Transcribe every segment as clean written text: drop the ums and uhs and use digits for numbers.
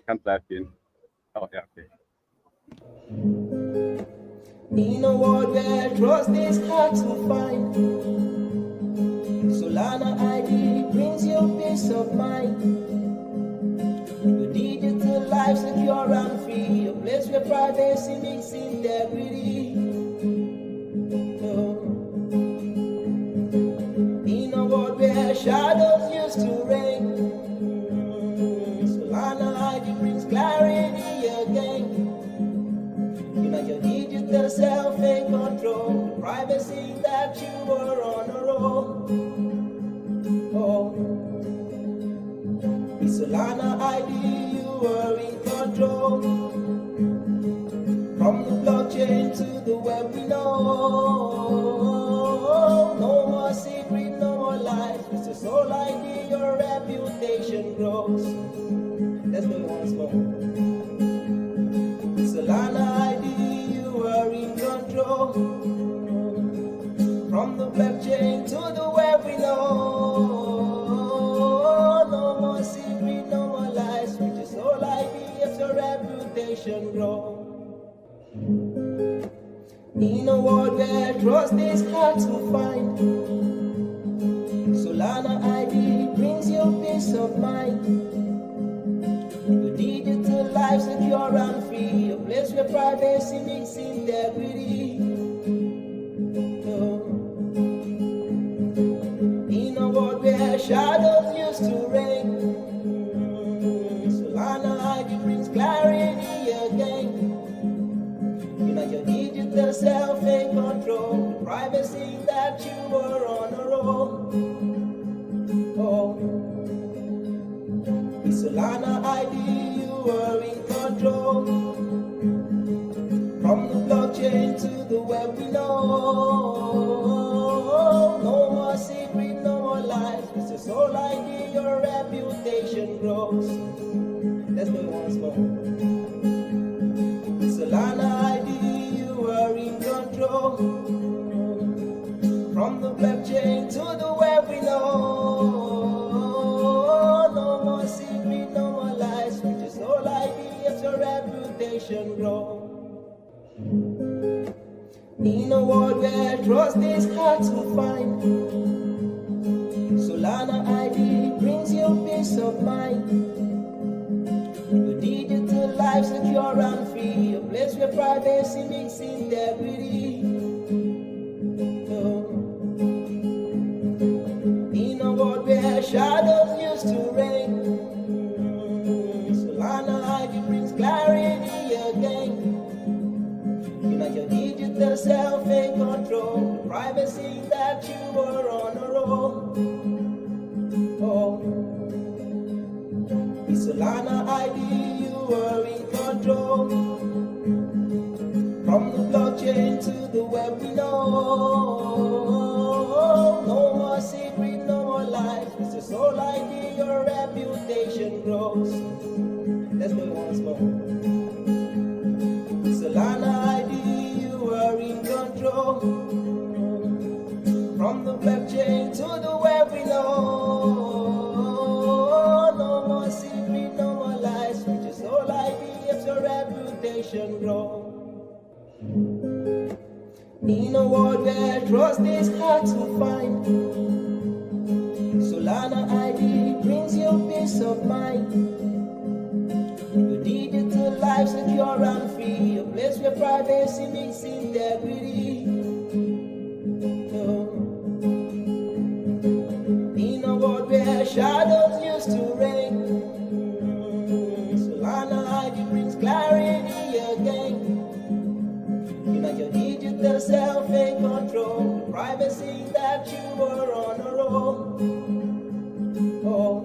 can't play a tune. Oh, yeah, okay. In a world where trust is hard to find, Solana ID brings you peace of mind. Your digital life secure and free, a place where privacy meets integrity. Oh. In a world where shadows used to reign, Solana ID brings clarity again. Your digital self in control, the privacy that you were on a roll. Oh, with Solana ID, you were in control. From the blockchain to the web, we know. No more secret, no more lies. With the Sol ID, your reputation grows. Let's go once more. With Solana ID, are in control. From the blockchain to the web, we know. No more secret, no more lies. With your Sol ID, as your reputation grows. In a world where trust is hard to find, Solana ID brings you peace of mind. Your digital life secure and free, a place where privacy meets integrity. Oh. In a world where shadows used to reign, Solana ID brings clarity again. Your digital self in control, the privacy that you were on a roll. Oh. With Solana ID, you were in control. From the blockchain to the web, we know. No more secret, no more lies. With your Sol ID, your reputation grows. Let's go once more. With Solana ID, you were in control. From the blockchain to the web, we know. No more secret, no more lies. With your Sol ID, as your reputation grows. In a world where trust is hard to find, Solana ID brings you peace of mind. Your digital life secure and free, a place where privacy meets integrity. Oh. In a world where shadows used to reign, Solana ID brings clarity again. Your digital self in control, the privacy that you were on a roll. Oh. With Solana ID, you were in control. From the blockchain to the web, we know. No more secret, no more lies. With your Sol ID, your reputation grows. Let's go once more. With Solana ID, you were in control. From the blockchain to the web, we know. No more secret, no more lies. With your Sol ID, as your reputation grows. In a world where trust is hard to find, Solana ID brings you peace of mind. Your digital life secure and free, a place where privacy meets integrity. Oh. In a world where shadows used to reign, Solana ID brings clarity again. Your digital self in control, the privacy that you were on a roll. Oh.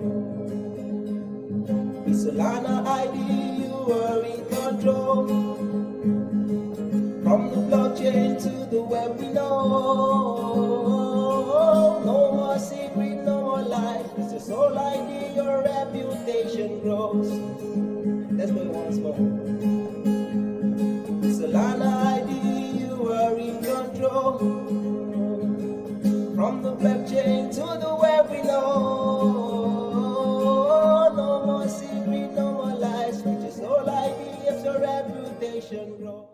With Solana ID, you were in control. From the blockchain to the web, we know. No more secret, no more lies. With your Sol ID, your reputation grows. Let's go once more. With Solana ID, you were in control. From the blockchain to the web, we know. No more secret, no more lies. nation grow.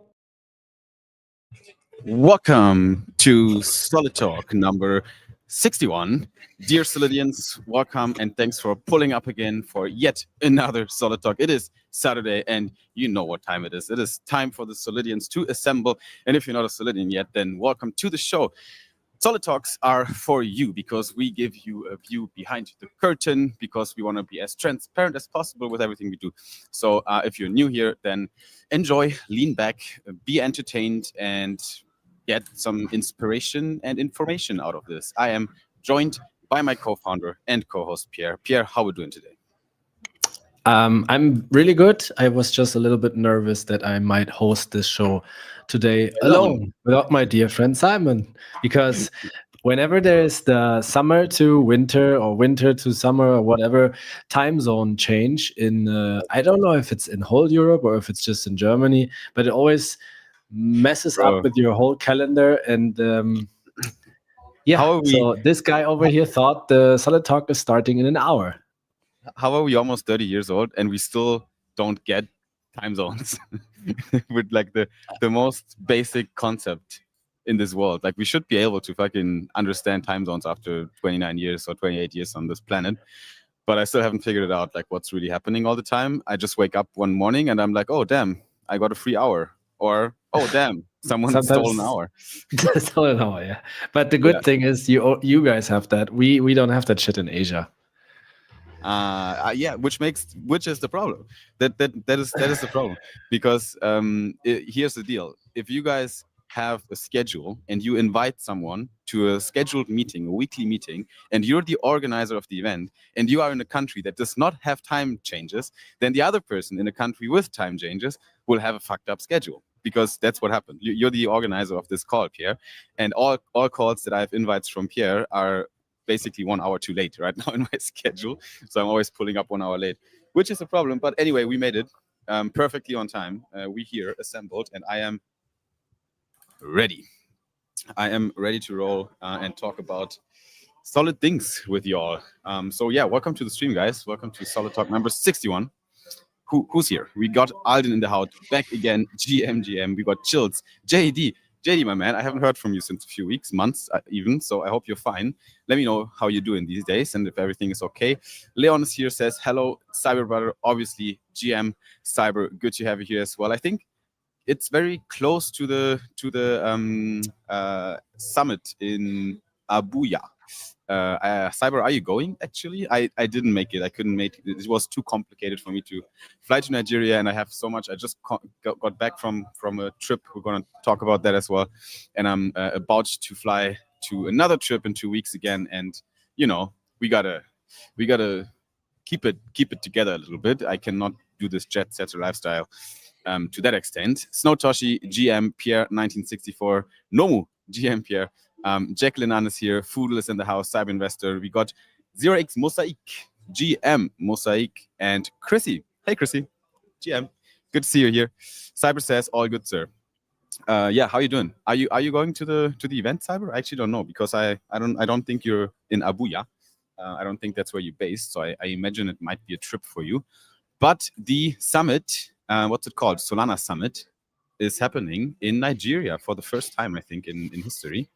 Welcome to Solid Talk number 61. Dear Solidians, welcome and thanks for pulling up again for yet another Solid Talk. It is Saturday and you know what time it is. It is time for the Solidians to assemble. And if you're not a Solidian yet, then welcome to the show. Solid Talks are for you because we give you a view behind the curtain because we want to be as transparent as possible with everything we do. So if you're new here, then enjoy, lean back, be entertained, and get some inspiration and information out of this. I am joined by my co-founder and co-host, Pierre. Pierre, how are we doing today? I'm really good. I was just a little bit nervous that I might host this show today alone without my dear friend Simon, because whenever there's the summer to winter or winter to summer or whatever time zone change in, I don't know if it's in whole Europe or if it's just in Germany, but it always messes up with your whole calendar. And yeah, so this guy over here thought the Solid Talk is starting in an hour. How are we almost 30 years old and we still don't get time zones with like the most basic concept in this world? Like we should be able to fucking understand time zones after 29 years or 28 years on this planet. But I still haven't figured it out, like what's really happening all the time. I just wake up one morning and I'm like, oh, damn, I got a free hour. Or, oh, damn, someone stole an hour. Stole an hour, yeah. But the good thing is you guys have that. We don't have that shit in Asia. Yeah, which is the problem. That is the problem, because here's the deal: if you guys have a schedule and you invite someone to a scheduled meeting, a weekly meeting, and you're the organizer of the event, and you are in a country that does not have time changes, then the other person in a country with time changes will have a fucked up schedule, because that's what happened. You're the organizer of this call, Pierre, and all calls that I have invites from Pierre are basically 1 hour too late right now in my schedule. So I'm always pulling up 1 hour late, which is a problem. But anyway, we made it perfectly on time. We here assembled and I am ready. I am ready to roll and talk about solid things with you all. So yeah, welcome to the stream, guys. Welcome to Solid Talk number 61. Who's here? We got Alden in the house, back again, GM. We got Chills, JD, my man, I haven't heard from you since a few weeks, months even, so I hope you're fine. Let me know how you're doing these days and if everything is okay. Leon is here, says, hello, Cyber Brother, obviously, GM, Cyber, good to have you here as well. I think it's very close to the summit in Abuja. Cyber, are you going actually? I didn't make it. I couldn't make it. It was too complicated for me to fly to Nigeria, and I have so much. I just got back from a trip. We're going to talk about that as well. And I'm about to fly to another trip in 2 weeks again. And you know, we gotta keep it together a little bit. I cannot do this jet setter lifestyle to that extent. Snowtoshi, GM Pierre 1964, Nomu, GM Pierre. Jacqueline Ann is here. Foodle is in the house. Cyber Investor. We got 0x Mosaic, GM Mosaic, and Chrissy. Hey, Chrissy, GM. Good to see you here. Cyber says, all good, sir. Yeah, how you doing? Are you going to the event, Cyber? I actually don't know, because I don't think you're in Abuja. I don't think that's where you're based. So I imagine it might be a trip for you. But the summit, what's it called? Solana Summit, is happening in Nigeria for the first time, I think, in history.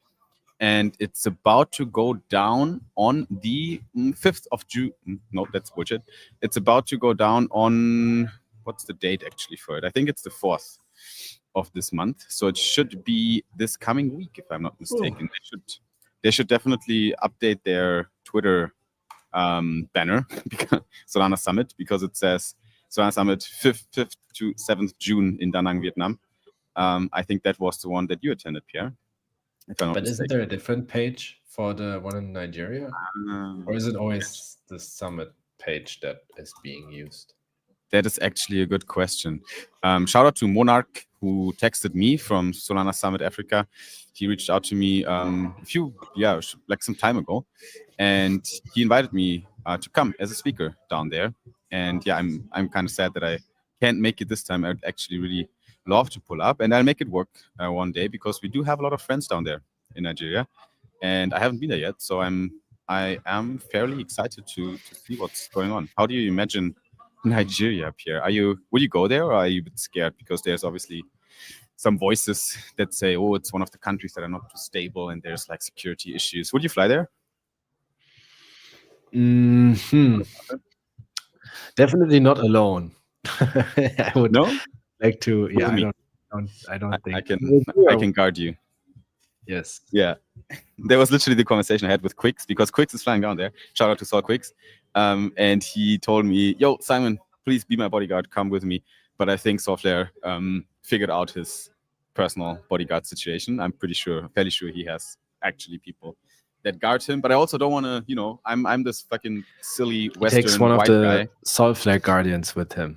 And it's about to go down on the 5th of June. No, that's bullshit. It's about to go down on, what's the date actually for it? I think it's the 4th of this month. So it should be this coming week, if I'm not mistaken. They should definitely update their Twitter banner, Solana Summit, because it says Solana Summit 5th to 7th June in Da Nang, Vietnam. I think that was the one that you attended, Pierre. But isn't there a different page for the one in Nigeria? Or is it always the summit page that is being used? That is actually a good question. Shout out to Monarch, who texted me from Solana Summit Africa. He reached out to me some time ago, and he invited me to come as a speaker down there. And yeah, I'm kind of sad that I can't make it this time. I'd actually really love to pull up, and I'll make it work one day, because we do have a lot of friends down there in Nigeria, and I haven't been there yet. So I am fairly excited to see what's going on. How do you imagine Nigeria, Pierre. Would you go there, or are you a bit scared? Because there's obviously some voices that say, oh, it's one of the countries that are not too stable and there's like security issues. Would you fly there? Definitely not alone. I would No? like to. Yeah, With me. I don't think I can guard you. Yes. Yeah. There was literally the conversation I had with Quicks, because Quicks is flying down there. Shout out to Saul Quicks. And he told me, yo, Simon, please be my bodyguard. Come with me. But I think Sauflair figured out his personal bodyguard situation. I'm fairly sure he has actually people that guard him. But I also don't want to, I'm this fucking silly Western He takes one of white the guy. Sauflair guardians with him.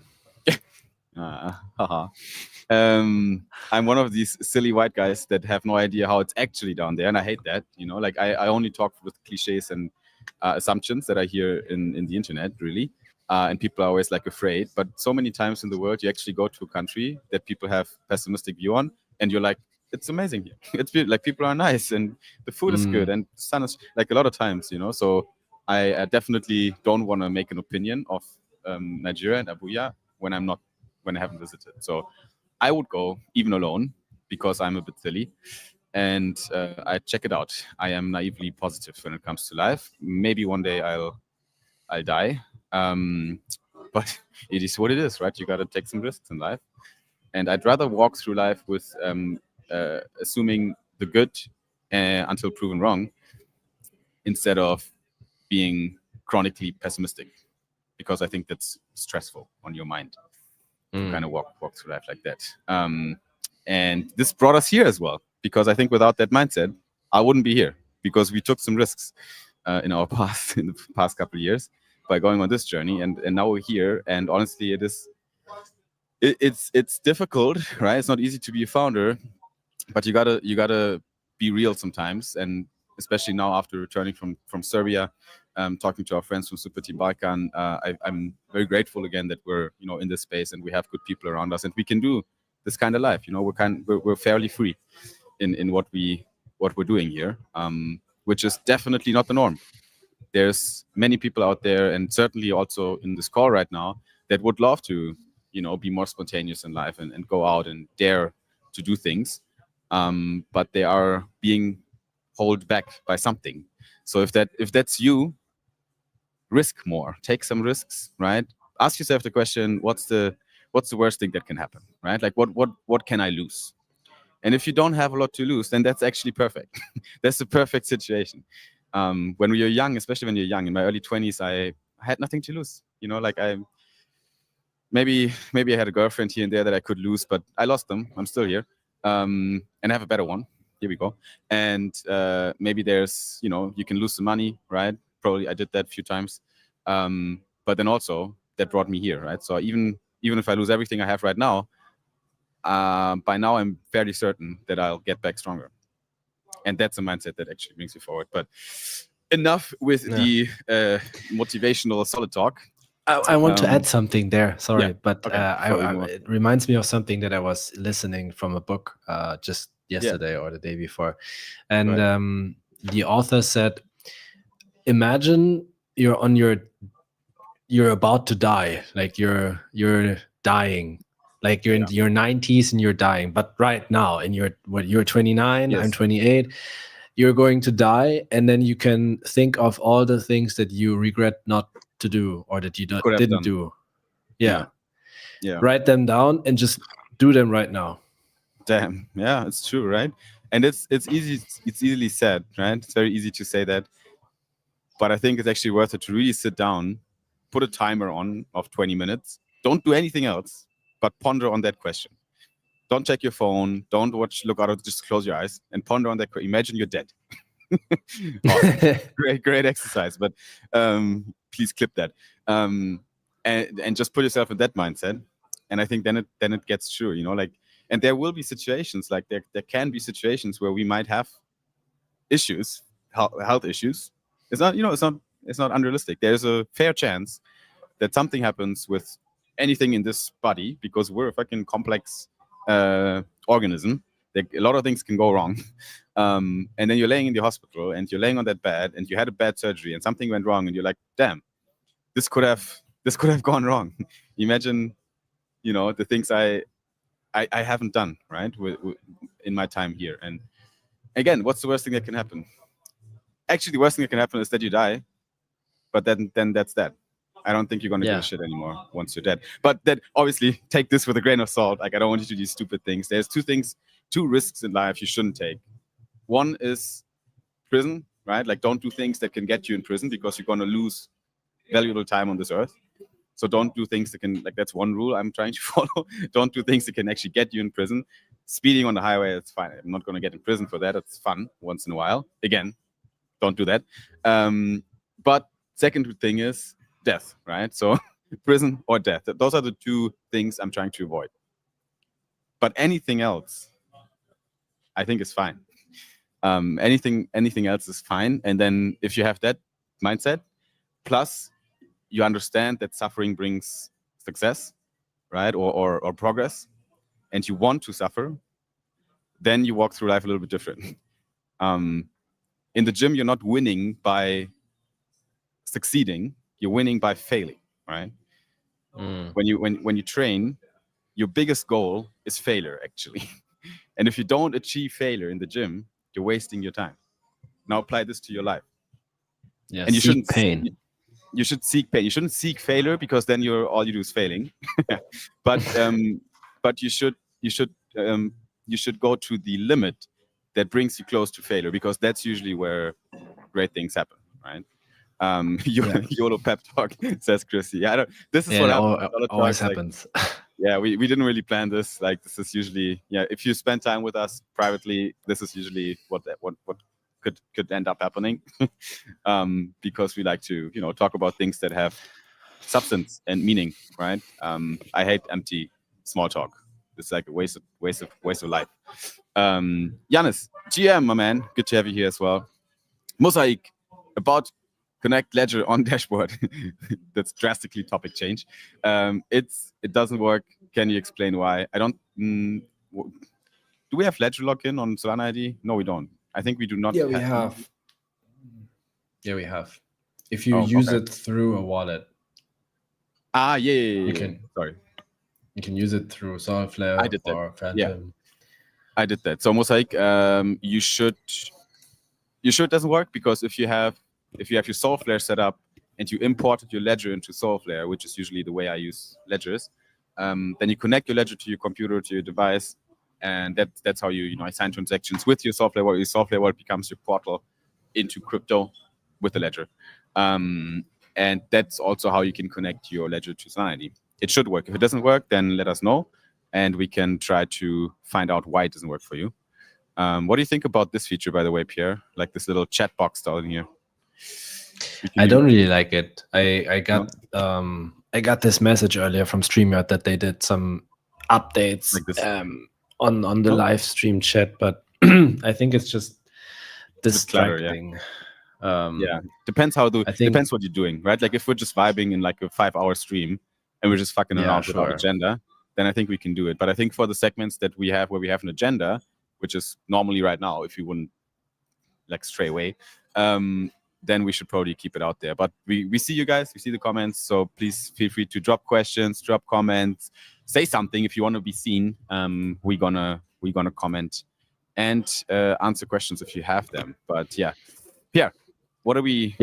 I'm one of these silly white guys that have no idea how it's actually down there, and I hate that. Like I only talk with cliches and assumptions that I hear in the internet, really. And people are always like afraid. But so many times in the world, you actually go to a country that people have pessimistic view on, and you're like, it's amazing here. It's like people are nice, and the food is good, and the sun is like a lot of times, So I definitely don't want to make an opinion of Nigeria and Abuja when I haven't visited. So I would go even alone, because I'm a bit silly, and I check it out. I am naively positive when it comes to life. Maybe one day I'll die, but it is what it is, right? You got to take some risks in life, and I'd rather walk through life with assuming the good until proven wrong, instead of being chronically pessimistic, because I think that's stressful on your mind. Kind of walk through life like that. And this brought us here as well, because I think without that mindset, I wouldn't be here, because we took some risks in the past couple of years by going on this journey, and now we're here. And honestly, it's difficult, right? It's not easy to be a founder, but you gotta be real sometimes, and especially now after returning from Serbia. Talking to our friends from Super Team Balkan, I'm very grateful again that we're in this space and we have good people around us, and we can do this kind of life. We're fairly free in what we're doing here, which is definitely not the norm. There's many people out there, and certainly also in this call right now, that would love to be more spontaneous in life and go out and dare to do things, but they are being held back by something. So if that's you, risk more, take some risks, right? Ask yourself the question, what's the worst thing that can happen, right? Like what can I lose? And if you don't have a lot to lose, then that's actually perfect. That's the perfect situation. When you're young, especially when you're young, in my early 20s, I had nothing to lose. Like maybe I had a girlfriend here and there that I could lose, but I lost them. I'm still here, and I have a better one. Here we go. And maybe there's, you can lose some money, right? Probably I did that a few times. But then also that brought me here, right? So even if I lose everything I have right now, by now I'm fairly certain that I'll get back stronger. And that's a mindset that actually brings you forward. But enough with the motivational solid talk. I want to add something there. Sorry, yeah, but okay. it reminds me of something that I was listening from a book just yesterday or the day before, and Right. The author said, imagine you're about to die, like you're dying, like you're in your 90s and you're dying, but right now, and you're 29, Yes. I'm 28, you're going to die, and then you can think of all the things that you regret not to do, or that you didn't do. Yeah. Write them down and just do them right now. Damn. Yeah, it's true, right? And it's easily said, right? It's very easy to say that, but I think it's actually worth it to really sit down, put a timer on of 20 minutes. Don't do anything else, but ponder on that question. Don't check your phone. Don't look out. Just close your eyes and ponder on that. Imagine you're dead. Great exercise, but please clip that, and just put yourself in that mindset. And I think then it gets true, like, and there will be situations, like there can be situations where we might have issues, health issues. It's not unrealistic. There's a fair chance that something happens with anything in this body, because we're a fucking complex organism. A lot of things can go wrong. And then you're laying in the hospital and you're laying on that bed and you had a bad surgery and something went wrong and you're like, damn, this could have this could have gone wrong. Imagine, the things I haven't done, right, in my time here. And again, what's the worst thing that can happen? Actually, the worst thing that can happen is that you die, but then that's that. I don't think you're going to give a shit anymore once you're dead. But that, obviously, take this with a grain of salt. Like, I don't want you to do stupid things. There's two risks in life you shouldn't take. One is prison, right? Like, don't do things that can get you in prison, because you're going to lose valuable time on this earth. So don't do things that can, like, that's one rule I'm trying to follow. Don't do things that can actually get you in prison. Speeding on the highway, that's fine. I'm not going to get in prison for that. It's fun once in a while. Again, don't do that. But second thing is death, right? So prison or death. Those are the two things I'm trying to avoid. But anything else, I think is fine. Anything else is fine. And then if you have that mindset, plus you understand that suffering brings success, right? Or progress, and you want to suffer, then you walk through life a little bit different. In the gym, you're not winning by succeeding, you're winning by failing, right? When you train, your biggest goal is failure, actually. And if you don't achieve failure in the gym, you're wasting your time. Now apply this to your life. Yeah, and you shouldn't pain. You should seek pain. You shouldn't seek failure, because then all you do is failing. but you should go to the limit that brings you close to failure, because that's usually where great things happen, right? YOLO pep talk, says Chrissy. This is what always happens. Yeah, we didn't really plan this. Like, this is usually, if you spend time with us privately, this is usually what could end up happening. Because we like to, talk about things that have substance and meaning, right? I hate empty small talk. It's like a waste of life. Yannis, GM, my man, good to have you here as well. Mosaic, about Connect Ledger on dashboard. That's drastically topic change. It doesn't work. Can you explain why? I don't. Do we have Ledger login on Solana ID? No, we don't. I think we do not. Yeah, we have. Yeah, we have. If you use it through a wallet. Yeah. You can. Sorry. You can use it through Solflare or Phantom. Yeah. I did that. So Mosaic, you should doesn't work, because if you have your Solflare set up and you imported your ledger into Solflare, which is usually the way I use ledgers, then you connect your ledger to your computer, to your device, and that's how you assign transactions with your Solflare wallet. Your Solflare wallet becomes your portal into crypto with the ledger, and that's also how you can connect your ledger to Solana ID. It should work. If it doesn't work, then let us know, and we can try to find out why it doesn't work for you. What do you think about this feature, by the way, Pierre? Like this little chat box down here. I don't really like it. I got this message earlier from StreamYard that they did some updates on the live stream chat, but I think it's just distracting. Depends depends what you're doing, right? Like, if we're just vibing in like a 5-hour stream and we're just fucking around without agenda, then I think we can do it. But I think for the segments that we have where we have an agenda, which is normally right now, if you wouldn't like stray away, then we should probably keep it out there. But we see you guys, we see the comments, so please feel free to drop questions, drop comments, say something if you want to be seen. We're gonna comment and answer questions if you have them. But yeah, Pierre, what are we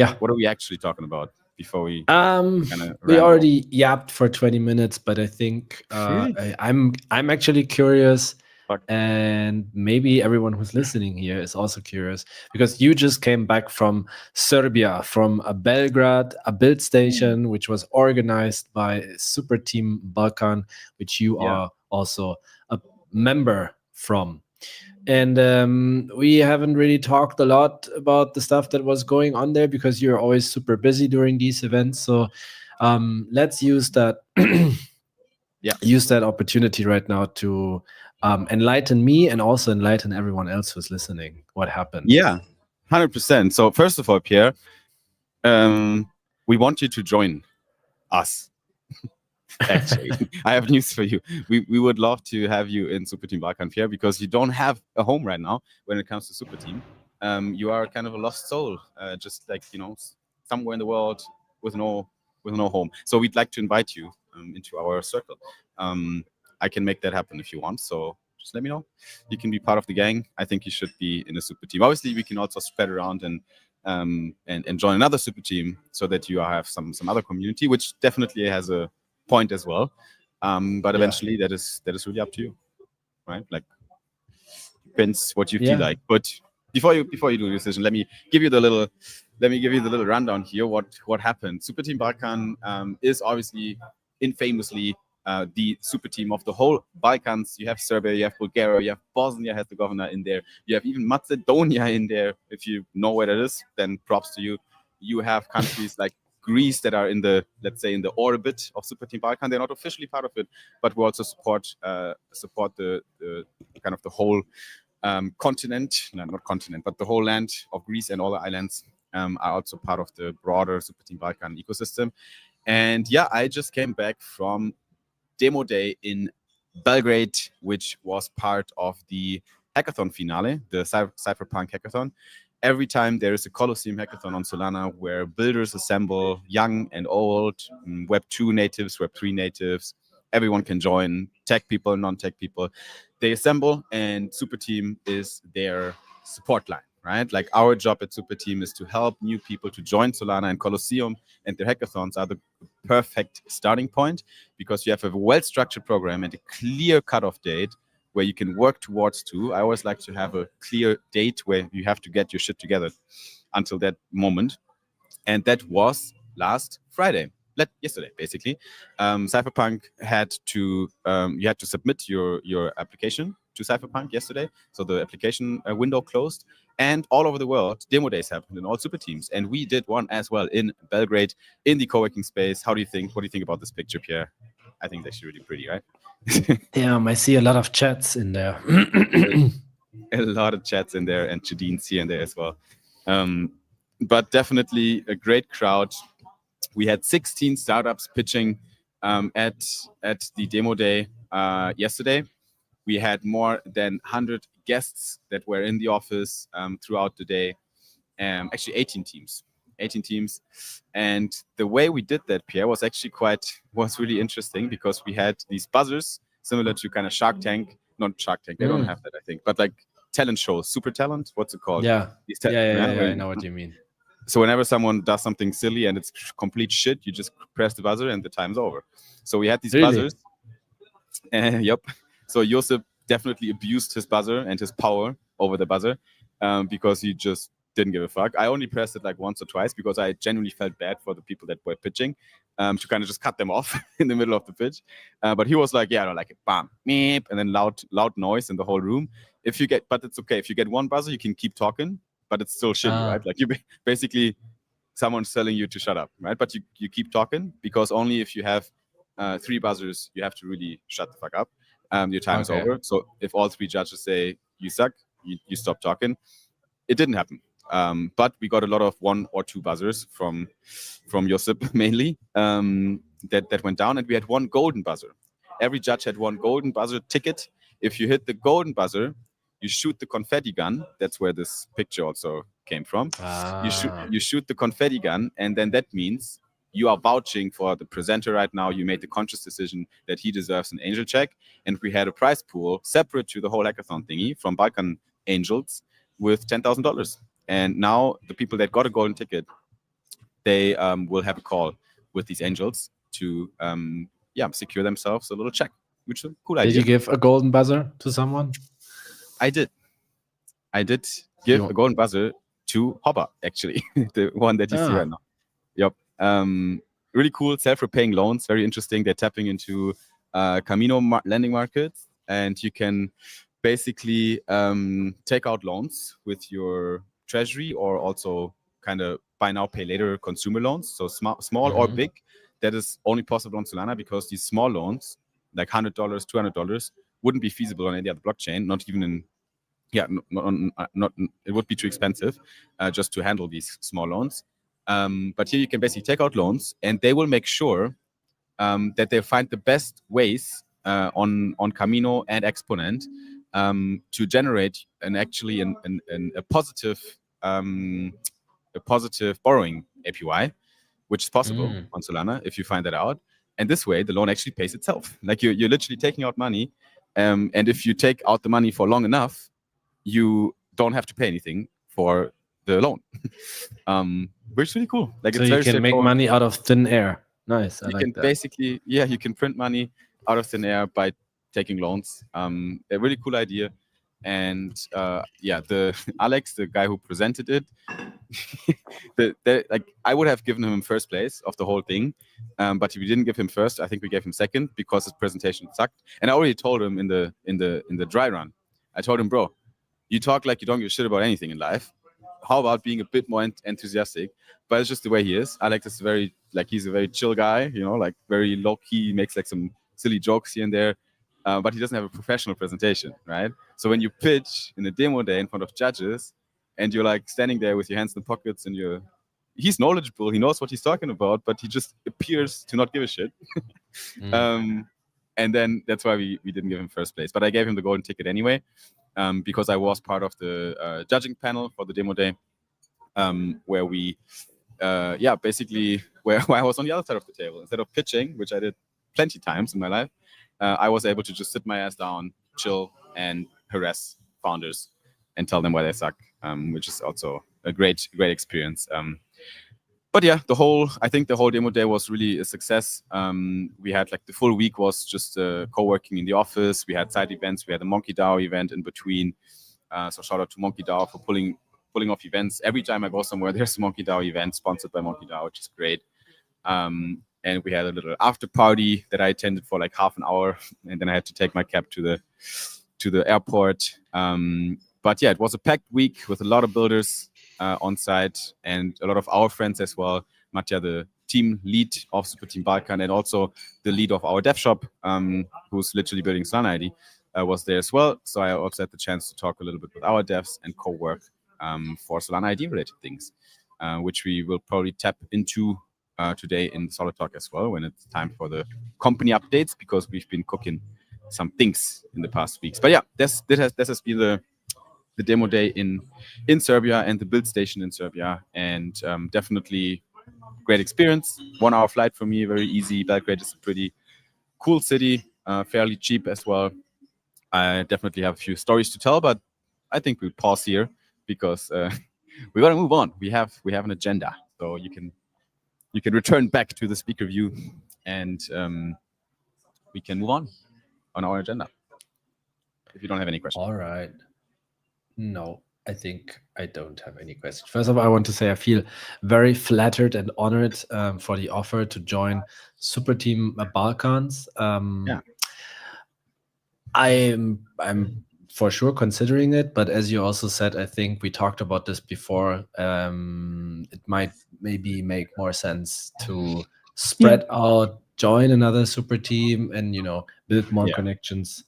actually talking about before we we already yapped for 20 minutes, but I think I'm actually curious. And maybe everyone who's listening here is also curious, because you just came back from Serbia, from Belgrade, a build station which was organized by Super Team Balkan, which you are also a member from. And we haven't really talked a lot about the stuff that was going on there, because you're always super busy during these events. So let's use that use that opportunity right now to enlighten me and also enlighten everyone else who's listening what happened. 100%. So first of all, Pierre, we want you to join us. Actually, I have news for you. We would love to have you in Super Team Balkan, Pierre, because you don't have a home right now when it comes to Super Team. You are kind of a lost soul, just like somewhere in the world with no no home. So we'd like to invite you into our circle. I can make that happen if you want. So just let me know. You can be part of the gang. I think you should be in a super team. Obviously, we can also spread around and join another super team so that you have some other community, which definitely has a point as well. But eventually, that is really up to you, right? Like, depends what you feel like. But before you do the decision, let me give you the little rundown here. What happened? Super Team Balkan is obviously infamously the super team of the whole Balkans. You have Serbia, you have Bulgaria, you have Bosnia-Herzegovina in there. You have even Macedonia in there. If you know where that is, then props to you. You have countries like Greece that are in the, let's say, in the orbit of Super Team Balkan. They're not officially part of it, but we also support the kind of the whole continent, not continent, but the whole land of Greece and all the islands are also part of the broader Super Team Balkan ecosystem. And yeah, I just came back from Demo Day in Belgrade, which was part of the hackathon finale, the Cypherpunk hackathon. Every time there is a Colosseum hackathon on Solana where builders assemble, young and old, Web 2 natives, Web 3 natives, everyone can join, tech people, non-tech people. They assemble, and Super Team is their support line, right? Like, our job at Super Team is to help new people to join Solana, and Colosseum and their hackathons are the perfect starting point because you have a well-structured program and a clear cutoff date where you can work towards too. I always like to have a clear date where you have to get your shit together until that moment. And that was last Friday. Yesterday, basically. Cypherpunk had to you had to submit your application to Cypherpunk yesterday. So the application window closed, and all over the world, demo days happened in all super teams, and we did one as well in Belgrade in the co-working space. What do you think about this picture, Pierre? I think it's actually really pretty, right? Damn, I see a lot of chats in there. A lot of chats in there, and Jadine's here and there as well. But definitely a great crowd. We had 16 startups pitching at the demo day yesterday. We had more than 100 guests that were in the office throughout the day. Actually, 18 teams. And the way we did that, Pierre, was actually was really interesting because we had these buzzers similar to kind of Shark Tank. Not Shark Tank, they don't have that, I think. But like talent shows, Super Talent, what's it called? Yeah, I know what you mean. So whenever someone does something silly and it's complete shit, you just press the buzzer and the time's over. So we had these buzzers. Yep. So Josip definitely abused his buzzer and his power over the buzzer because he just didn't give a fuck. I only pressed it like once or twice because I genuinely felt bad for the people that were pitching to kind of just cut them off in the middle of the pitch. But he was like, yeah, no, like bam, meep, and then loud noise in the whole room. But it's okay. If you get one buzzer, you can keep talking, but it's still shitty, right? Like, you basically, someone's telling you to shut up, right? But you keep talking because only if you have 3 buzzers, you have to really shut the fuck up. Your time's over. So if all 3 judges say you suck, you stop talking. It didn't happen. But we got a lot of 1 or 2 buzzers from Josip mainly that went down, and we had 1 golden buzzer. Every judge had 1 golden buzzer ticket. If you hit the golden buzzer, you shoot the confetti gun. That's where this picture also came from. You shoot the confetti gun, and then that means you are vouching for the presenter right now. You made the conscious decision that he deserves an angel check, and we had a prize pool separate to the whole hackathon thingy from Balkan Angels with $10,000. And now the people that got a golden ticket, they will have a call with these angels to secure themselves a little check, which is a cool idea. Did you give a golden buzzer to someone? I did give a golden buzzer to Hopper, actually, the one that you see right now. Yep. Really cool, self-repaying loans, very interesting. They're tapping into Kamino lending markets, and you can basically take out loans with your treasury, or also kind of buy now, pay later consumer loans. So small or big, that is only possible on Solana because these small loans, like $100, $200, wouldn't be feasible on any other blockchain, not even in, it would be too expensive just to handle these small loans. But here you can basically take out loans, and they will make sure that they find the best ways on Kamino and Exponent to generate a positive borrowing APY. which is possible on Solana if you find that out. And this way, the loan actually pays itself. Like you're literally taking out money, and if you take out the money for long enough, you don't have to pay anything for the loan, which is really cool. Like, So it's you very can make straightforward. money out of thin air. Nice. I You like can that. basically, you can print money out of thin air by taking loans. A really cool idea. And the Alex, the guy who presented it, like, I would have given him first place of the whole thing, but we didn't give him first. I think we gave him second because his presentation sucked. And I already told him in the dry run, I told him, bro, you talk like you don't give a shit about anything in life. How about being a bit more enthusiastic? But it's just the way he is. Alex is he's a very chill guy, like very low key. He makes like some silly jokes here and there, but he doesn't have a professional presentation, right? So when you pitch in a demo day in front of judges, and you're like standing there with your hands in the pockets, and he's knowledgeable, he knows what he's talking about, but he just appears to not give a shit. And then that's why we didn't give him first place. But I gave him the golden ticket anyway, because I was part of the judging panel for the demo day, where we, basically where I was on the other side of the table. Instead of pitching, which I did plenty times in my life, I was able to just sit my ass down, chill, and harass founders and tell them why they suck, which is also a great experience. But yeah, I think the whole demo day was really a success. We had like the full week was just co-working in the office. We had side events. We had a Monkey DAO event in between. So shout out to Monkey DAO for pulling off events. Every time I go somewhere, there's a Monkey DAO event sponsored by Monkey DAO, which is great. And we had a little after party that I attended for like half an hour, and then I had to take my cab to the airport. But yeah, it was a packed week with a lot of builders on site, and a lot of our friends as well. Matja, the team lead of Super Team Balkan, and also the lead of our dev shop, who's literally building Solana ID, was there as well. So I also had the chance to talk a little bit with our devs and co-work for Solana ID related things, which we will probably tap into today in Solid Talk as well, when it's time for the company updates, because we've been cooking some things in the past weeks. But yeah, this has been the demo day in Serbia and the build station in Serbia, and definitely great experience. 1 hour flight for me, very easy. Belgrade is a pretty cool city, fairly cheap as well. I definitely have a few stories to tell, but I think we'll pause here because we got to move on. We have an agenda, so you can return back to the speaker view, and we can move on our agenda if you don't have any questions. All right. No, I think I don't have any questions. First of all, I want to say I feel very flattered and honored for the offer to join Super Team Balkans. I'm for sure considering it, but as you also said, I think we talked about this before. It might maybe make more sense to spread out, join another super team, and build more connections.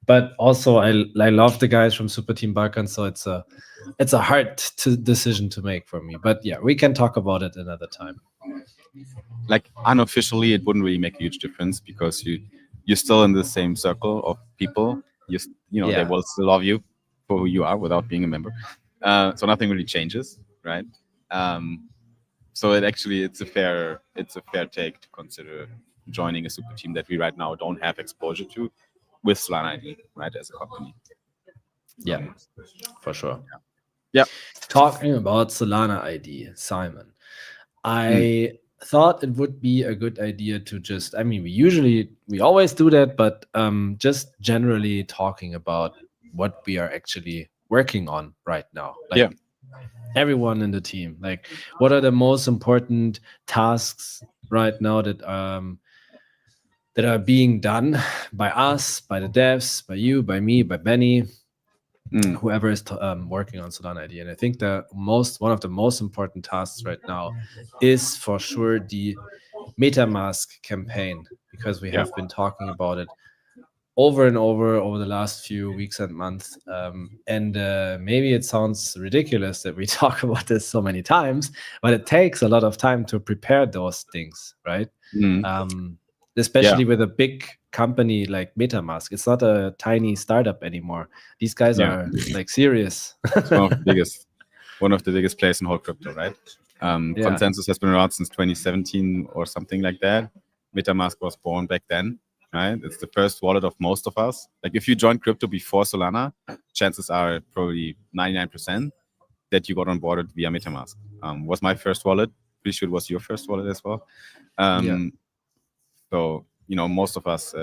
But also, I love the guys from Super Team Balkan, so it's a hard decision to make for me. But yeah, we can talk about it another time. Like, unofficially, it wouldn't really make a huge difference because you're still in the same circle of people. They will still love you for who you are without being a member. So nothing really changes, right? So it's a fair take to consider joining a super team that we right now don't have exposure to with Solana ID, right, as a company. Yeah, for sure. Yeah. Talking about Solana ID, Simon, I thought it would be a good idea to just, we always do that, but just generally talking about what we are actually working on right now. Like, everyone in the team, like, what are the most important tasks right now that are being done by us, by the devs, by you, by me, by Benny, whoever is working on Solana ID. And I think one of the most important tasks right now is for sure the MetaMask campaign, because we have been talking about it over and over the last few weeks and months. And maybe it sounds ridiculous that we talk about this so many times, but it takes a lot of time to prepare those things, right? Especially with a big company like MetaMask. It's not a tiny startup anymore. These guys are like serious. It's one of the biggest players in whole crypto, right? Consensus has been around since 2017 or something like that. MetaMask was born back then, right? It's the first wallet of most of us. Like if you joined crypto before Solana, chances are probably 99% that you got onboarded via MetaMask. Was my first wallet. Pretty sure it was your first wallet as well. So, most of us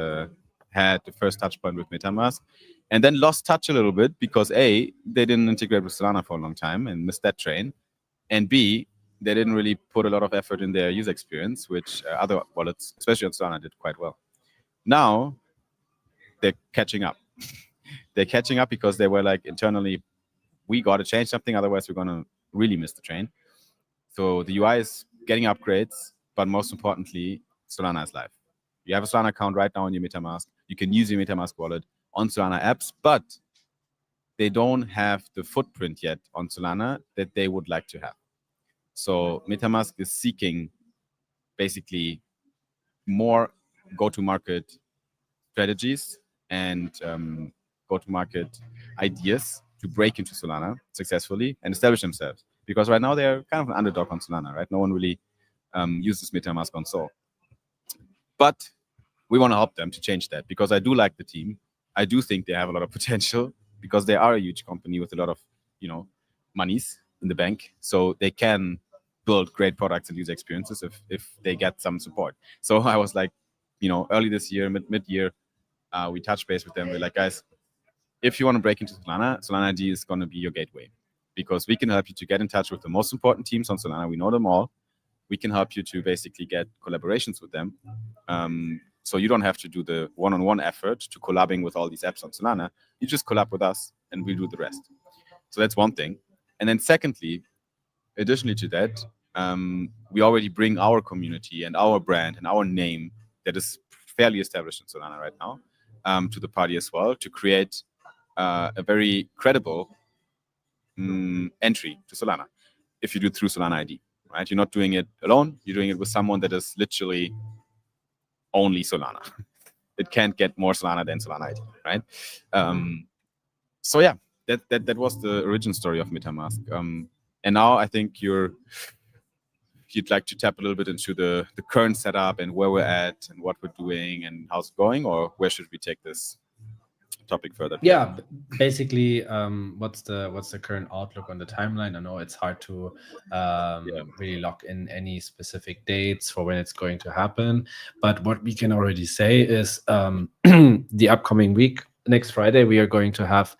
had the first touch point with MetaMask and then lost touch a little bit because A, they didn't integrate with Solana for a long time and missed that train. And B, they didn't really put a lot of effort in their user experience, which other wallets, especially on Solana, did quite well. Now, they're catching up. They're catching up because they were like internally, we got to change something, otherwise we're going to really miss the train. So the UI is getting upgrades, but most importantly, Solana is live. You have a Solana account right now on your MetaMask. You can use your MetaMask wallet on Solana apps, but they don't have the footprint yet on Solana that they would like to have. So MetaMask is seeking basically more go-to-market strategies and go-to-market ideas to break into Solana successfully and establish themselves. Because right now they're kind of an underdog on Solana, right? No one really uses MetaMask on Sol. But we want to help them to change that because I do like the team. I do think they have a lot of potential because they are a huge company with a lot of, monies in the bank. So they can build great products and user experiences if they get some support. So I was like, early this year, mid-year, we touched base with them. We're like, guys, if you want to break into Solana, Solana ID is going to be your gateway because we can help you to get in touch with the most important teams on Solana. We know them all. We can help you to basically get collaborations with them. So you don't have to do the one-on-one effort to collabing with all these apps on Solana. You just collab with us and we'll do the rest. So that's one thing. And then secondly, additionally to that, we already bring our community and our brand and our name that is fairly established in Solana right now to the party as well to create a very credible entry to Solana if you do it through Solana ID, right? You're not doing it alone. You're doing it with someone that is literally only Solana. It can't get more Solana than Solana ID, right? So yeah, that was the origin story of MetaMask. And now I think you'd like to tap a little bit into the current setup and where we're at and what we're doing and how's it going, or where should we take this topic further? Yeah, basically, what's the current outlook on the timeline? I know it's hard to really lock in any specific dates for when it's going to happen, but what we can already say is the upcoming week, next Friday, we are going to have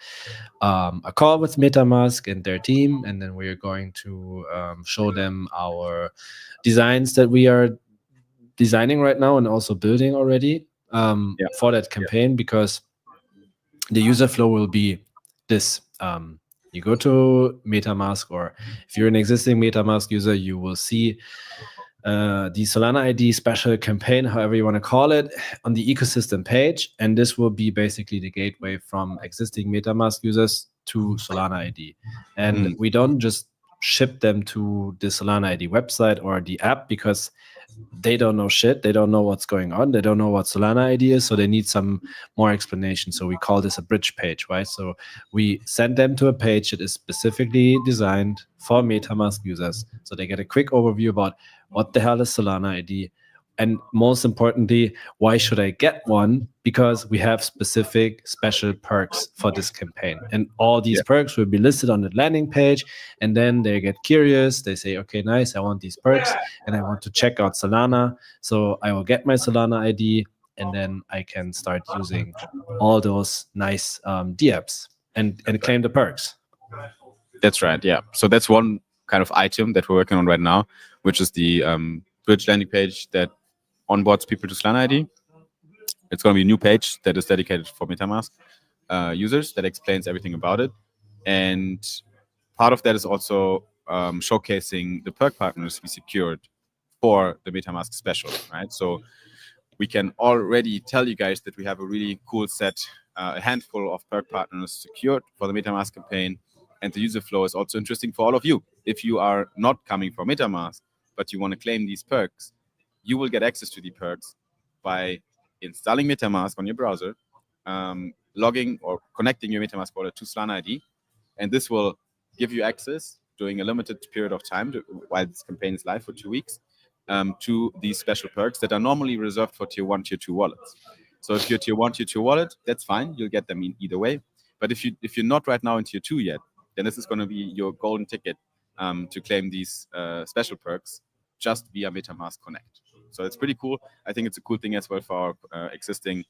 a call with MetaMask and their team, and then we are going to show them our designs that we are designing right now and also building already for that campaign, because the user flow will be this. You go to MetaMask, or if you're an existing MetaMask user, you will see the Solana ID special campaign, however you want to call it, on the ecosystem page. And this will be basically the gateway from existing MetaMask users to Solana ID. And we don't just ship them to the Solana ID website or the app because they don't know shit. They don't know what's going on. They don't know what Solana ID is. So they need some more explanation. So we call this a bridge page, right? So we send them to a page that is specifically designed for MetaMask users. So they get a quick overview about what the hell is Solana ID. And most importantly, why should I get one? Because we have specific special perks for this campaign. And all these perks will be listed on the landing page. And then they get curious. They say, okay, nice, I want these perks. And I want to check out Solana. So I will get my Solana ID. And then I can start using all those nice dApps and claim the perks. That's right, yeah. So that's one kind of item that we're working on right now, which is the bridge landing page that onboards people to Solana ID. It's going to be a new page that is dedicated for MetaMask users that explains everything about it. And part of that is also showcasing the perk partners we secured for the MetaMask special, right? So we can already tell you guys that we have a really cool set, a handful of perk partners secured for the MetaMask campaign. And the user flow is also interesting for all of you. If you are not coming from MetaMask, but you want to claim these perks, you will get access to the perks by installing MetaMask on your browser, logging or connecting your MetaMask wallet to Solana ID, and this will give you access during a limited period of time while this campaign is live for 2 weeks to these special perks that are normally reserved for tier 1, tier 2 wallets. So if you're tier 1, tier 2 wallet, that's fine. You'll get them in either way. But if you're not right now in tier 2 yet, then this is going to be your golden ticket to claim these special perks just via MetaMask Connect. So it's pretty cool. I think it's a cool thing as well for our existing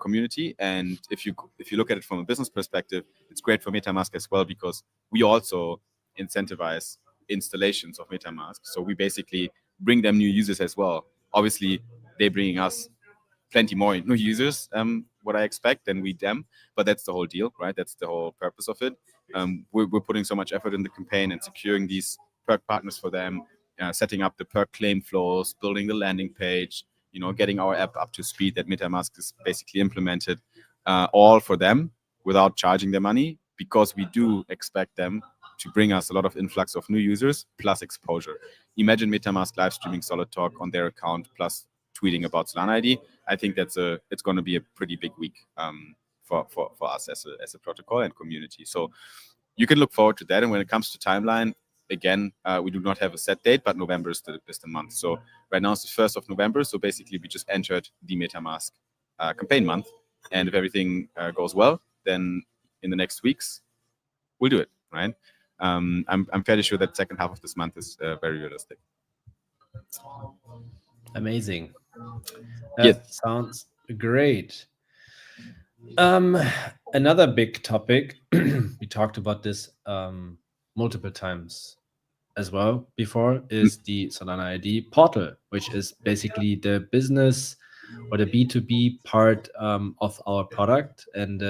community. And if you look at it from a business perspective, it's great for MetaMask as well, because we also incentivize installations of MetaMask. So we basically bring them new users as well. Obviously, they bring us plenty more new users, what I expect, than we them. But that's the whole deal, right? That's the whole purpose of it. We're putting so much effort in the campaign and securing these perk partners for them, setting up the perk claim flows, building the landing page, getting our app up to speed that MetaMask is basically implemented, all for them without charging them money, because we do expect them to bring us a lot of influx of new users plus exposure. Imagine MetaMask live streaming Solid Talk on their account plus tweeting about Solana ID. I think it's going to be a pretty big week for us as a protocol and community. So you can look forward to that. And when it comes to timeline, again, we do not have a set date, but November is the month. So right now it's the 1st of November. So basically we just entered the MetaMask campaign month. And if everything goes well, then in the next weeks, we'll do it, right? I'm fairly sure that second half of this month is very realistic. Amazing. Yes. Sounds great. Another big topic, we talked about this multiple times as well before, is the Solana ID portal, which is basically the business or the B2B part of our product. And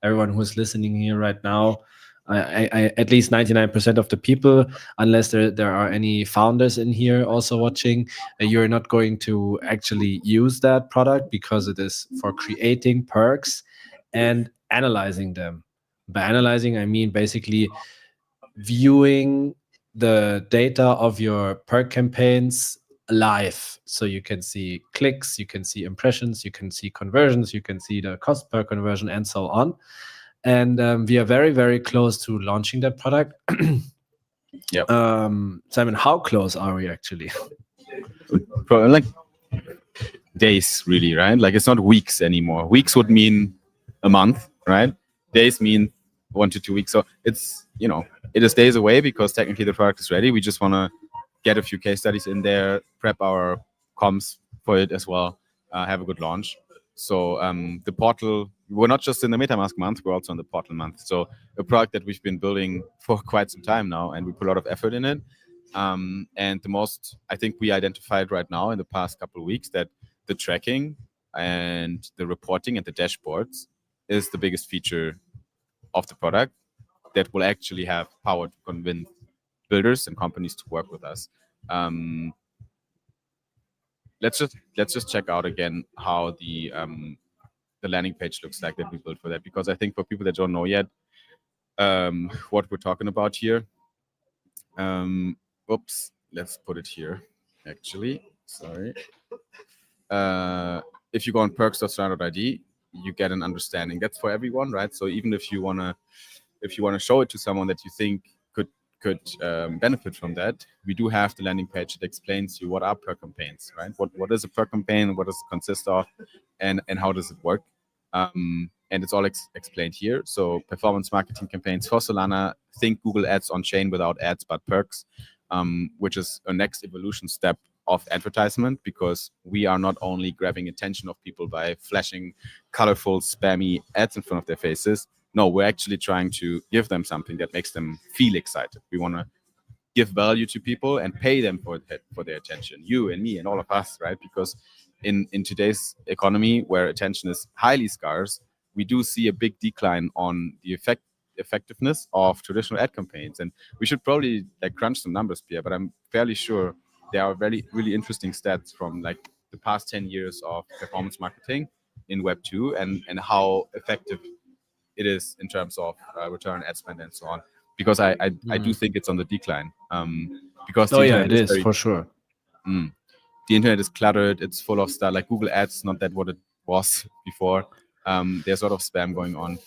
everyone who's listening here right now, I at least 99% of the people, unless there are any founders in here also watching, you're not going to actually use that product, because it is for creating perks and analyzing them. By analyzing, I mean basically viewing the data of your perk campaigns live. So you can see clicks, you can see impressions, you can see conversions, you can see the cost per conversion, and so on. And we are very, very close to launching that product. Yep. Simon, how close are we actually? Probably like days, really, right? Like it's not weeks anymore. Weeks would mean a month, right? Days mean 1 to 2 weeks. So it's, it is days away, because technically the product is ready. We just want to get a few case studies in there, prep our comms for it as well, have a good launch. So the portal, we're not just in the MetaMask month, we're also in the portal month. So a product that we've been building for quite some time now, and we put a lot of effort in it. And the most, I think we identified right now in the past couple of weeks, that the tracking and the reporting and the dashboards is the biggest feature of the product that will actually have power to convince builders and companies to work with us. Let's just check out again how the landing page looks like that we built for that, because I think for people that don't know yet what we're talking about here. Oops, let's put it here. Actually, sorry. If you go on perks.solana.id, you get an understanding. That's for everyone, right? So even if you wanna show it to someone that you think could benefit from that, we do have the landing page that explains to you what are perk campaigns, right? What is a perk campaign? What does it consist of? And how does it work? And it's all explained here. So performance marketing campaigns for Solana, think Google Ads on chain without ads but perks, which is a next evolution step of advertisement, because we are not only grabbing attention of people by flashing colorful, spammy ads in front of their faces. No, we're actually trying to give them something that makes them feel excited. We want to give value to people and pay them for their attention, you and me and all of us, right? Because in today's economy, where attention is highly scarce, we do see a big decline on the effectiveness of traditional ad campaigns. And we should probably crunch some numbers here, but I'm fairly sure there are really interesting stats from the past 10 years of performance marketing in Web 2 and how effective it is in terms of return on ad spend and so on. Because I do think it's on the decline. Because it is for sure. The internet is cluttered. It's full of stuff like Google Ads, not that what it was before. There's a lot of spam going on.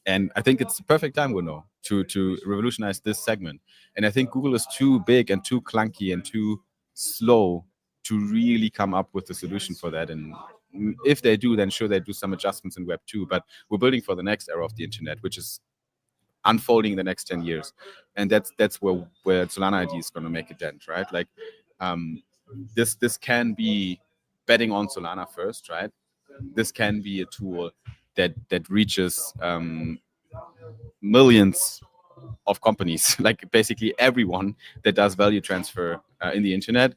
And I think it's the perfect time, Bruno, to revolutionize this segment. And I think Google is too big and too clunky and too slow to really come up with a solution for that. And if they do, then sure, they do some adjustments in Web 2. But we're building for the next era of the internet, which is unfolding in the next 10 years. And that's where Solana ID is going to make a dent, right? Like this can be betting on Solana first, right? This can be a tool that reaches millions of companies, like basically everyone that does value transfer in the internet.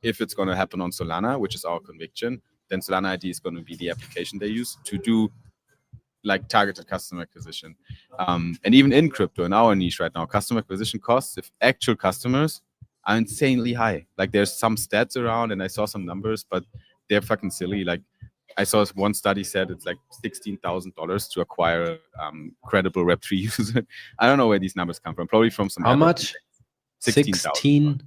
If it's going to happen on Solana, which is our conviction, then Solana ID is going to be the application they use to do like targeted customer acquisition. And even in crypto, in our niche right now, customer acquisition costs, if actual customers, are insanely high. Like there's some stats around, and I saw some numbers, but they're fucking silly. Like I saw one study said it's like $16,000 to acquire a credible Web3 user. I don't know where these numbers come from. Probably from some. How much? 16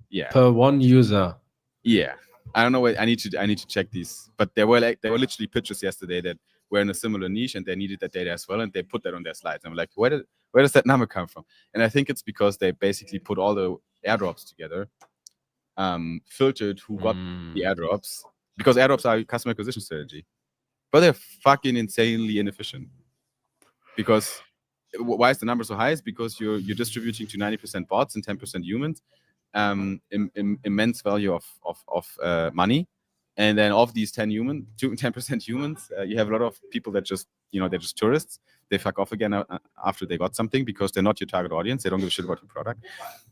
Yeah. per one user. Yeah. I don't know where I need to check these. But there were literally pitches yesterday that were in a similar niche and they needed that data as well, and they put that on their slides. I'm like, where does that number come from? And I think it's because they basically put all the airdrops together, filtered who got the airdrops, because airdrops are a customer acquisition strategy, but they're fucking insanely inefficient. Because why is the number so high? Is because you're distributing to 90% bots and 10% humans, immense value of money, and then of these 10% humans, you have a lot of people that just they're just tourists. They fuck off again after they got something because they're not your target audience. They don't give a shit about your product.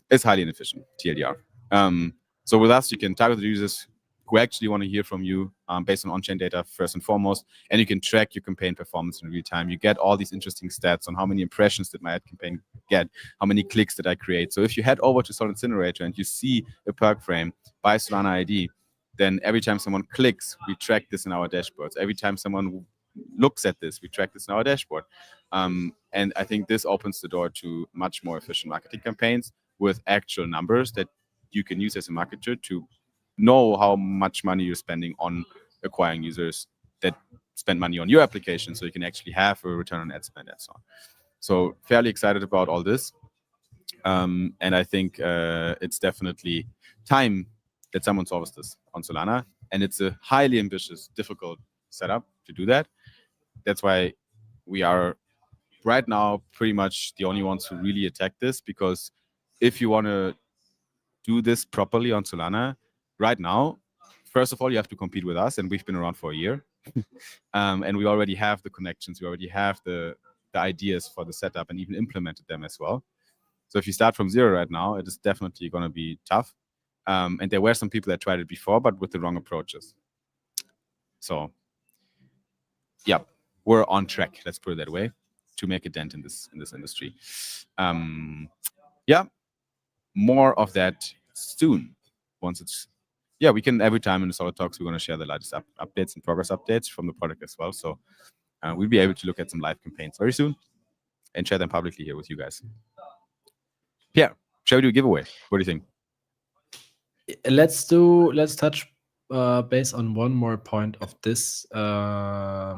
It's highly inefficient, TLDR. So with us, you can target the users who actually want to hear from you based on on-chain data first and foremost, and you can track your campaign performance in real time. You get all these interesting stats on how many impressions did my ad campaign get, how many clicks did I create. So if you head over to Solana Incinerator and you see a perk frame by Solana ID, then every time someone clicks, we track this in our dashboards. Every time someone looks at this, we track this in our dashboard. And I think this opens the door to much more efficient marketing campaigns with actual numbers that you can use as a marketer to know how much money you're spending on acquiring users that spend money on your application, so you can actually have a return on ad spend and so on. So fairly excited about all this. And I think it's definitely time that someone solves this on Solana. And it's a highly ambitious, difficult setup to do that. That's why we are right now pretty much the only ones who really attack this, because if you want to do this properly on Solana right now, first of all, you have to compete with us, and we've been around for a year. And we already have the connections, we already have the ideas for the setup and even implemented them as well. So if you start from zero right now, it is definitely going to be tough. And there were some people that tried it before, but with the wrong approaches. So yeah, we're on track, let's put it that way, to make a dent in this industry. Yeah, more of that soon. Once it's we can, every time in the Solid Talks, we're going to share the latest updates and progress updates from the product as well. So we'll be able to look at some live campaigns very soon and share them publicly here with you guys. Pierre, shall we do a giveaway? What do you think? Let's touch base on one more point of this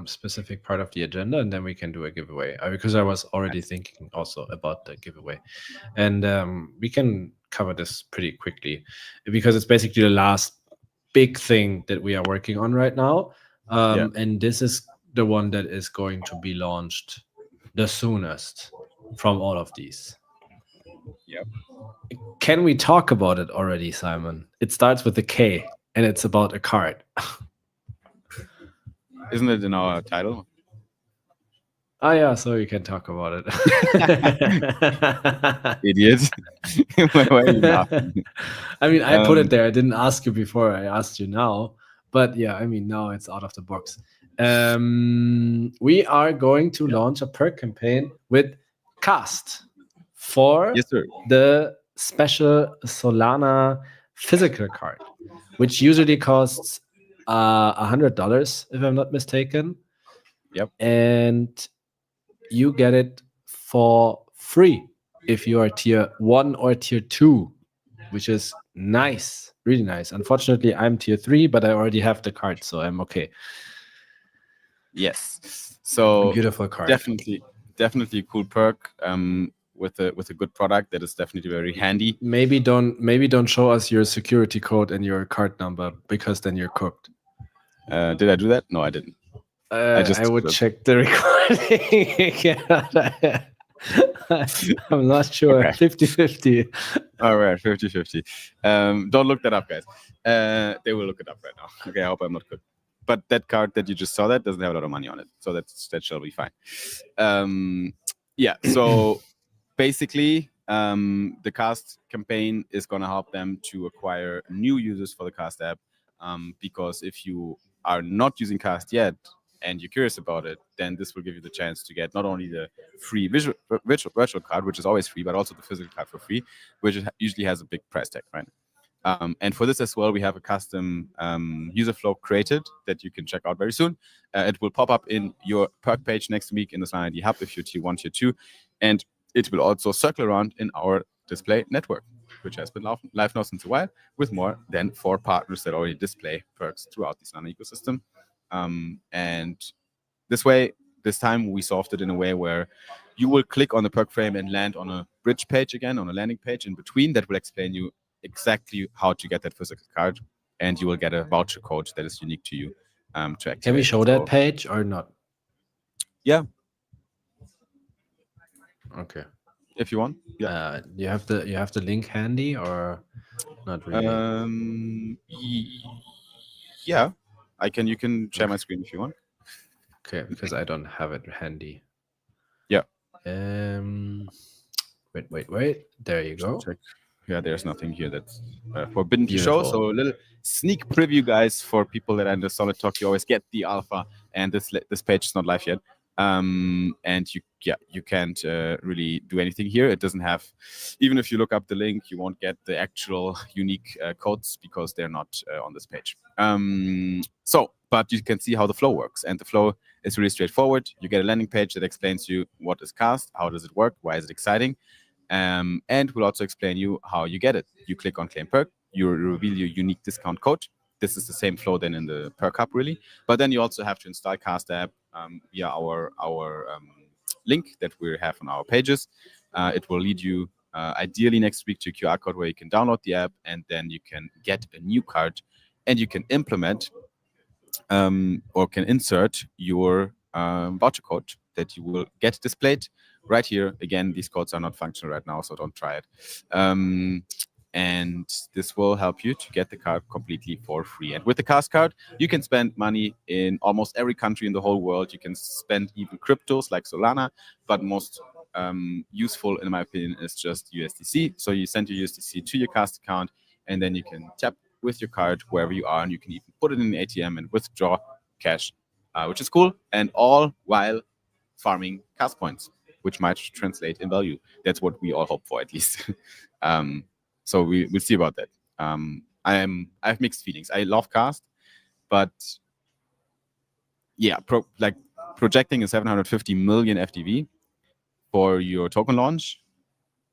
specific part of the agenda, and then we can do a giveaway, because I was already thinking also about the giveaway, and we can cover this pretty quickly because it's basically the last big thing that we are working on right now. And this is the one that is going to be launched the soonest from all of these. Yep. Can we talk about it already, Simon? It starts with a K and it's about a card. Isn't it in our title? Oh yeah, so you can talk about it. Idiot. Why are you laughing? I mean, I put it there. I didn't ask you before. I asked you now. But yeah, I mean, now it's out of the box. We are going to launch a perk campaign with Cast for the special Solana physical card, which usually costs $100, if I'm not mistaken. Yep. And you get it for free if you are tier 1 or tier 2, which is nice, really nice. Unfortunately, I'm tier 3, but I already have the card, so I'm okay. Yes. So Beautiful card. definitely a cool perk. With a good product that is definitely very handy. Maybe don't show us your security code and your card number, because then you're cooked. Did I do that? No, I didn't. I would check the recording again. I'm not sure. Okay. 50-50. All right, 50-50. Don't look that up, guys. They will look it up right now. Okay, I hope I'm not good. But that card that you just saw, that doesn't have a lot of money on it, so that shall be fine. Yeah. So basically, the Cast campaign is going to help them to acquire new users for the Cast app. Because if you are not using Cast yet and you're curious about it, then this will give you the chance to get not only the free virtual card, which is always free, but also the physical card for free, which usually has a big price tag, right? And for this as well, we have a custom user flow created that you can check out very soon. It will pop up in your perk page next week in the Slime ID Hub if you're Tier 1, Tier 2. And it will also circle around in our display network, which has been live now since a while, with more than 4 partners that already display perks throughout the Solana ecosystem. And this time we solved it in a way where you will click on the perk frame and land on a bridge page again, on a landing page in between that will explain you exactly how to get that physical card, and you will get a voucher code that is unique to you to activate. Can we show that page or not? Yeah. Okay. If you want. Yeah. You have the link handy or not really? Yeah. You can share my screen if you want. Okay, because I don't have it handy. Yeah. Wait. There you go. Check. Yeah, there's nothing here that's forbidden to show. So a little sneak preview, guys, for people that are in the Solid Talk. You always get the alpha, and this page is not live yet. And you can't really do anything here. It doesn't have, even if you look up the link, you won't get the actual unique codes because they're not on this page. But you can see how the flow works, and the flow is really straightforward. You get a landing page that explains to you what is Cast, how does it work, why is it exciting, and we'll also explain you how you get it. You click on Claim Perk, you reveal your unique discount code. This is the same flow then in the Perk Hub, really. But then you also have to install Cast app via our link that we have on our pages. It will lead you ideally next week to a QR code where you can download the app, and then you can get a new card, and you can implement or can insert your voucher code that you will get displayed right here. Again, these codes are not functional right now, so don't try it. And this will help you to get the card completely for free. And with the Cast card, you can spend money in almost every country in the whole world. You can spend even cryptos like Solana, but most useful, in my opinion, is just USDC. So you send your USDC to your Cast account, and then you can tap with your card wherever you are, and you can even put it in the ATM and withdraw cash, which is cool, and all while farming Cast points, which might translate in value. That's what we all hope for, at least. So we'll see about that. I have mixed feelings. I love Cast, but yeah, projecting a 750 million FDV for your token launch,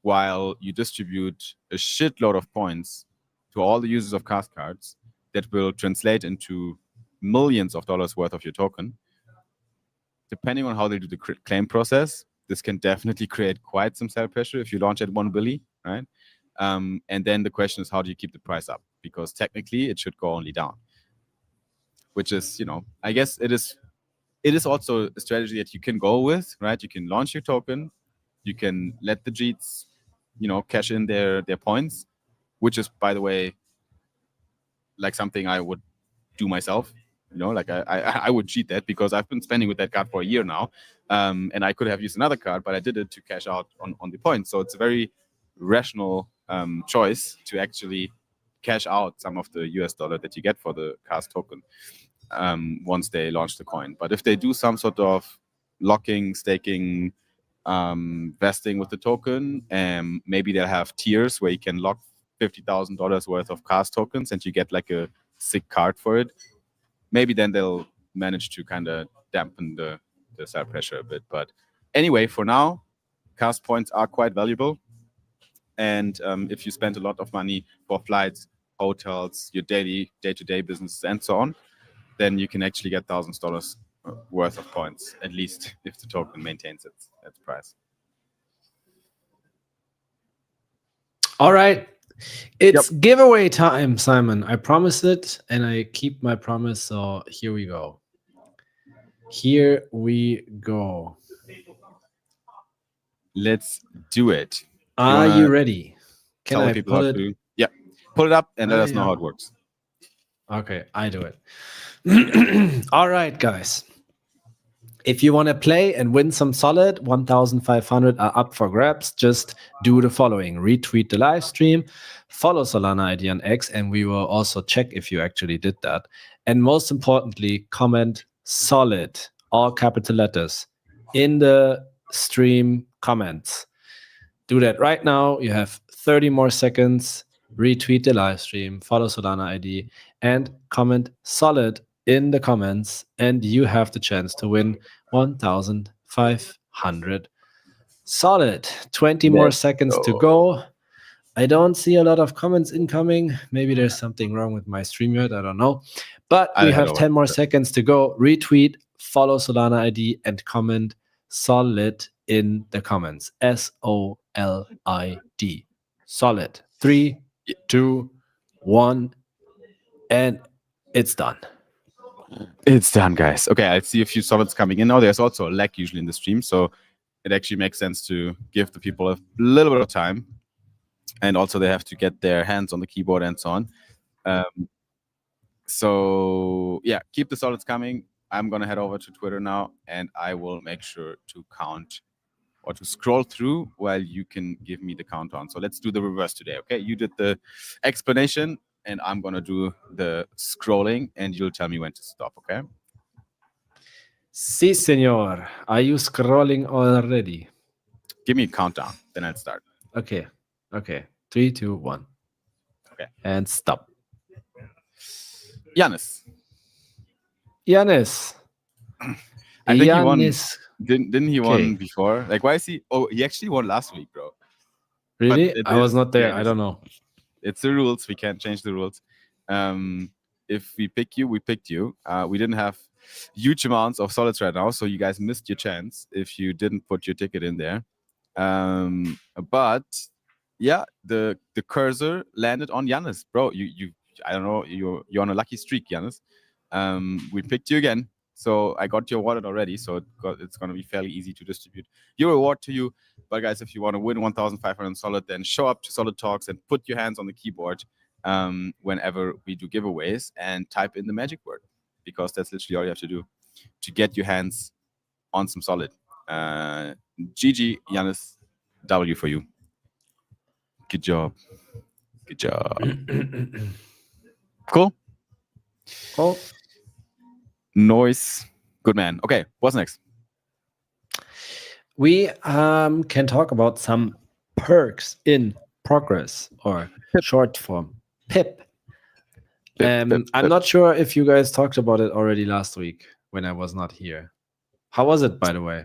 while you distribute a shitload of points to all the users of Cast cards that will translate into millions of dollars worth of your token. Depending on how they do the claim process, this can definitely create quite some sell pressure if you launch at 1 billion, right? And then the question is, how do you keep the price up? Because technically it should go only down, which is, I guess it is also a strategy that you can go with, right? You can launch your token, you can let the JEETs, cash in their points, which is, by the way, like something I would do myself. I would cheat that because I've been spending with that card for a year now, and I could have used another card, but I did it to cash out on the points. So it's a very rational choice to actually cash out some of the US dollar that you get for the Cast token once they launch the coin. But if they do some sort of locking, staking, vesting with the token, maybe they'll have tiers where you can lock $50,000 worth of Cast tokens and you get like a sick card for it. Maybe then they'll manage to kind of dampen the sell pressure a bit. But anyway, for now, Cast points are quite valuable. And if you spend a lot of money for flights, hotels, your day-to-day business, and so on, then you can actually get $1,000 worth of points, at least if the token maintains its price. All right. It's giveaway time, Simon. I promised it and I keep my promise. So here we go. Let's do it. Are you ready? Can Tell I people pull how it? to? Yeah, pull it up and let us know how it works. Okay, I do it. All right, guys. If you want to play and win some solid, 1,500 are up for grabs. Just do the following: retweet the live stream, follow Solana ID on X, and we will also check if you actually did that. And most importantly, comment solid, all capital letters, in the stream comments. Do that right now. You have 30 more seconds. Retweet the live stream, follow Solana ID, and comment solid in the comments, and you have the chance to win 1,500 solid. 20 more seconds to go. I don't see a lot of comments incoming. Maybe there's something wrong with my StreamYard. I don't know. But we have 10 more seconds to go. Retweet, follow Solana ID, and comment solid in the comments. SOLID. Solid. 3, 2, 1, and it's done. It's done, guys. Okay, I see a few solids coming in now. There's also a lag usually in the stream, so it actually makes sense to give the people a little bit of time. And also they have to get their hands on the keyboard and so on. So yeah, keep the solids coming. I'm gonna head over to Twitter now, and I will make sure to count or to scroll through while you can give me the countdown. So let's do the reverse today, okay? You did the explanation, and I'm gonna do the scrolling, and you'll tell me when to stop, okay? Si, senor. Are you scrolling already? Give me a countdown, then I'll start. Okay. 3, 2, 1. Okay. And stop. Giannis. I think he won. Didn't he won before? Like, why is he? Oh, he actually won last week, bro. Really? I was not there. I don't know. It's the rules. We can't change the rules. If we pick you, we picked you. We didn't have huge amounts of solids right now, so you guys missed your chance if you didn't put your ticket in there. But yeah, the cursor landed on Giannis, bro. You I don't know. You're on a lucky streak, Giannis. We picked you again. So I got your wallet already, so it's going to be fairly easy to distribute your reward to you. But guys, if you want to win 1,500 solid, then show up to Solid Talks and put your hands on the keyboard whenever we do giveaways and type in the magic word, because that's literally all you have to do to get your hands on some solid. GG, Giannis, W for you. Good job. Cool. Noise. Good man. Okay, what's next? We can talk about some perks in progress, or short form PIP. I'm not sure if you guys talked about it already last week when I was not here. How was it, by the way?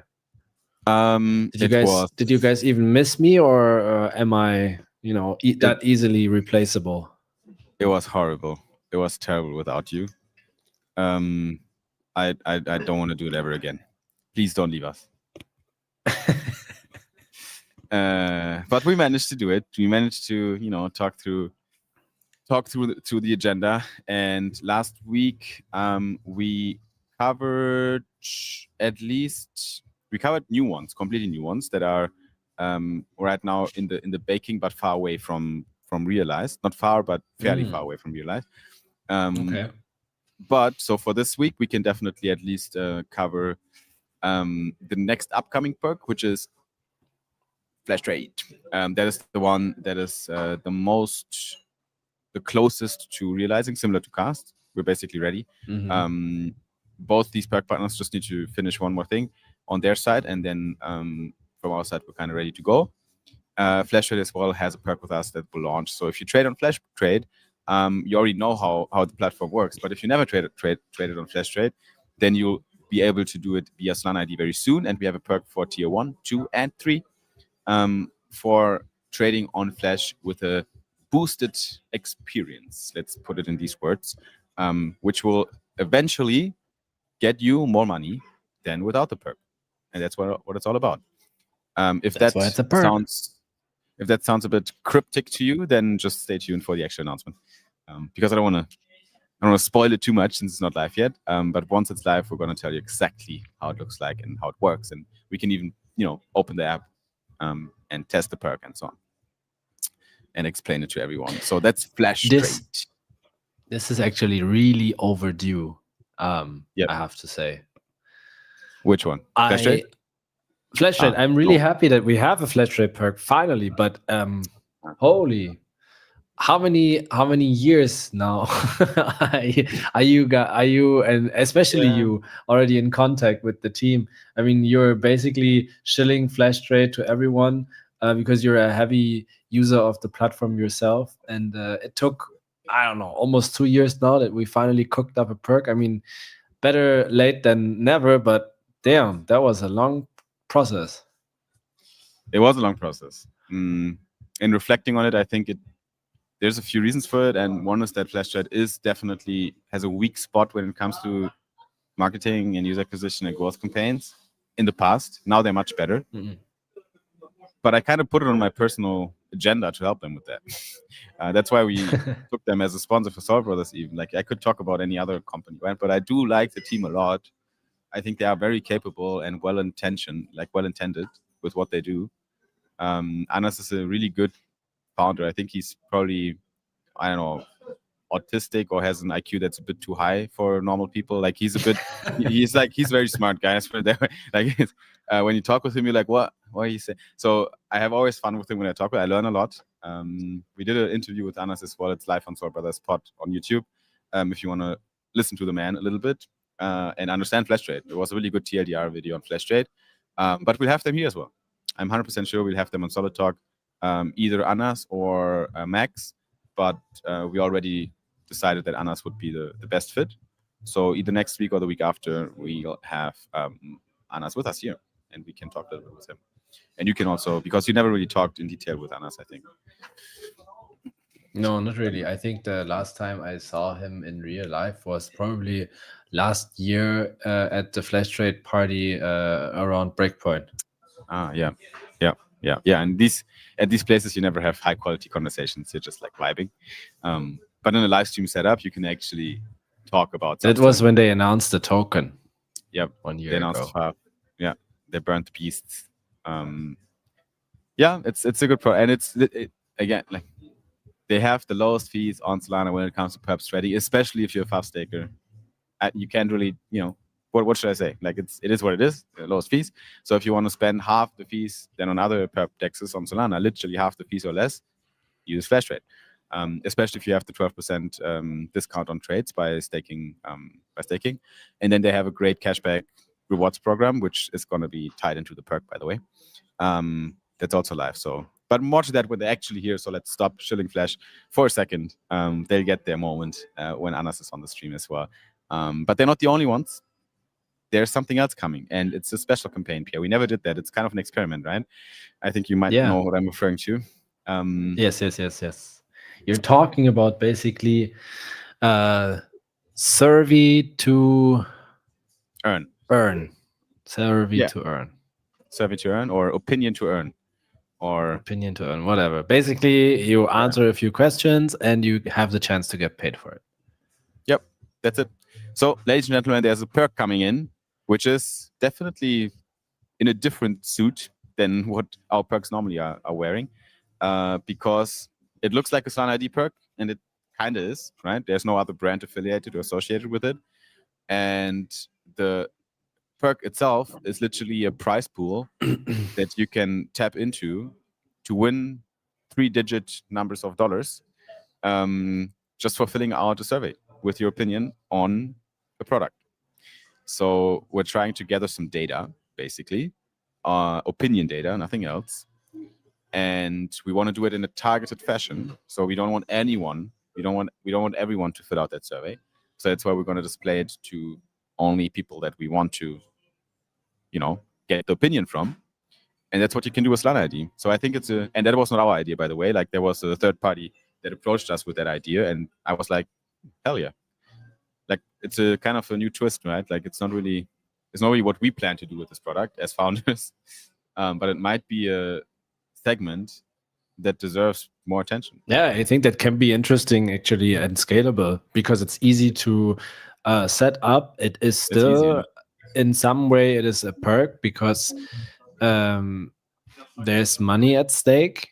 Did you guys even miss me, or am I, that easily replaceable? It was horrible. It was terrible without you. I don't want to do it ever again. Please don't leave us. But we managed to do it. We managed to, talk through the agenda. And last week, we covered new ones, completely new ones that are right now in the baking, but far away from realized. Not far, but fairly far away from realized. Okay. But so for this week, we can definitely at least cover the next upcoming perk, which is Flash Trade. That is the one that is the closest to realizing, similar to Cast. We're basically ready. Mm-hmm. Both these perk partners just need to finish one more thing on their side, and then from our side, we're kind of ready to go. Flash Trade as well has a perk with us that will launch. So if you trade on Flash Trade, you already know how the platform works. But if you never traded on Flash Trade, then you'll be able to do it via Solana ID very soon. And we have a perk for tier 1, 2, and 3 for trading on Flash with a boosted experience. Let's put it in these words, which will eventually get you more money than without the perk, and that's what it's all about. If That's that why it's a perk. sounds a bit cryptic to you, then just stay tuned for the actual announcement, because I don't want to spoil it too much since it's not live yet. But once it's live, we're going to tell you exactly how it looks like and how it works, and we can even open the app and test the perk and so on, and explain it to everyone. So that's Flash Trade. This is actually really overdue. Yep. I have to say. Which one? Flash Trade? Flash Trade. I'm really happy that we have a Flash Trade perk finally. But holy, how many years now are you and especially you already in contact with the team? I mean, you're basically shilling Flash Trade to everyone because you're a heavy user of the platform yourself, and it took, I don't know, almost 2 years now that we finally cooked up a perk. I mean, better late than never, but damn, that was a long process. It was a long process. In reflecting on it, I think there's a few reasons for it, and one is that Flash Trade definitely has a weak spot when it comes to marketing and user acquisition and growth campaigns in the past. Now they're much better. Mm-hmm. But I kind of put it on my personal agenda to help them with that. That's why we took them as a sponsor for Soul Brothers even. Like, I could talk about any other company, right? But I do like the team a lot. I think they are very capable and well-intended with what they do. Anas is a really good founder. I think he's probably, I don't know, autistic or has an IQ that's a bit too high for normal people. Like, he's a bit, he's very smart, guys. But like, when you talk with him, you're like, what he say? So I have always fun with him when I talk with him. I learn a lot. We did an interview with Anas as well. It's live on Soul Brothers Pod on YouTube. If you want to listen to the man a little bit and understand Flash Trade. It was a really good TLDR video on Flash Trade. But we'll have them here as well. I'm 100% sure we'll have them on Solid Talk, either Anas or Max. But we already decided that Anas would be the best fit. So either next week or the week after, we'll have Anas with us here, and we can talk a little bit with him. And you can also, because you never really talked in detail with Anas, I think. No, not really. I think the last time I saw him in real life was probably last year at the Flash Trade party around Breakpoint. Yeah. And at these places, you never have high quality conversations. You're just like vibing. But in a live stream setup, you can actually talk about something. It was when they announced the token. Yep. 1 year they announced ago. Yeah, they burnt beasts. Yeah, it's a good and again, like, they have the lowest fees on Solana when it comes to perp trading, especially if you're a fast staker. You can't really, what should I say? Like, it is what it is, the lowest fees. So if you want to spend half the fees than on other perp dexes on Solana, literally half the fees or less, use Flash Trade. Especially if you have the 12% discount on trades by staking. And then they have a great cashback rewards program, which is going to be tied into the perk, by the way. That's also live. So, but more to that when they're actually here. So let's stop shilling Flash for a second. They'll get their moment when Anas is on the stream as well. But they're not the only ones. There's something else coming, and it's a special campaign, Pierre. We never did that. It's kind of an experiment, right? I think you might know what I'm referring to. Yes. You're talking about basically survey to earn. Survey to earn. Survey to earn, or opinion to earn, or opinion to earn, whatever. Basically, you answer a few questions and you have the chance to get paid for it. Yep, that's it. So, ladies and gentlemen, there's a perk coming in, which is definitely in a different suit than what our perks normally are wearing, because it looks like a Solana ID perk, and it kind of is, right? There's no other brand affiliated or associated with it. And the perk itself is literally a prize pool that you can tap into to win 3-digit numbers of dollars just for filling out a survey with your opinion on a product. So we're trying to gather some data, basically, opinion data, nothing else. And we want to do it in a targeted fashion. So we don't want anyone, we don't want everyone to fill out that survey. So that's why we're going to display it to only people that we want to, get the opinion from. And that's what you can do with Solana ID. So I think and that was not our idea, by the way. Like, there was a third party that approached us with that idea, and I was like, hell yeah. Like, it's a kind of a new twist, right? Like it's not really what we plan to do with this product as founders, but it might be a segment that deserves more attention. Yeah, I think that can be interesting actually and scalable because it's easy to set up. It is still, in some way, it is a perk because there's money at stake,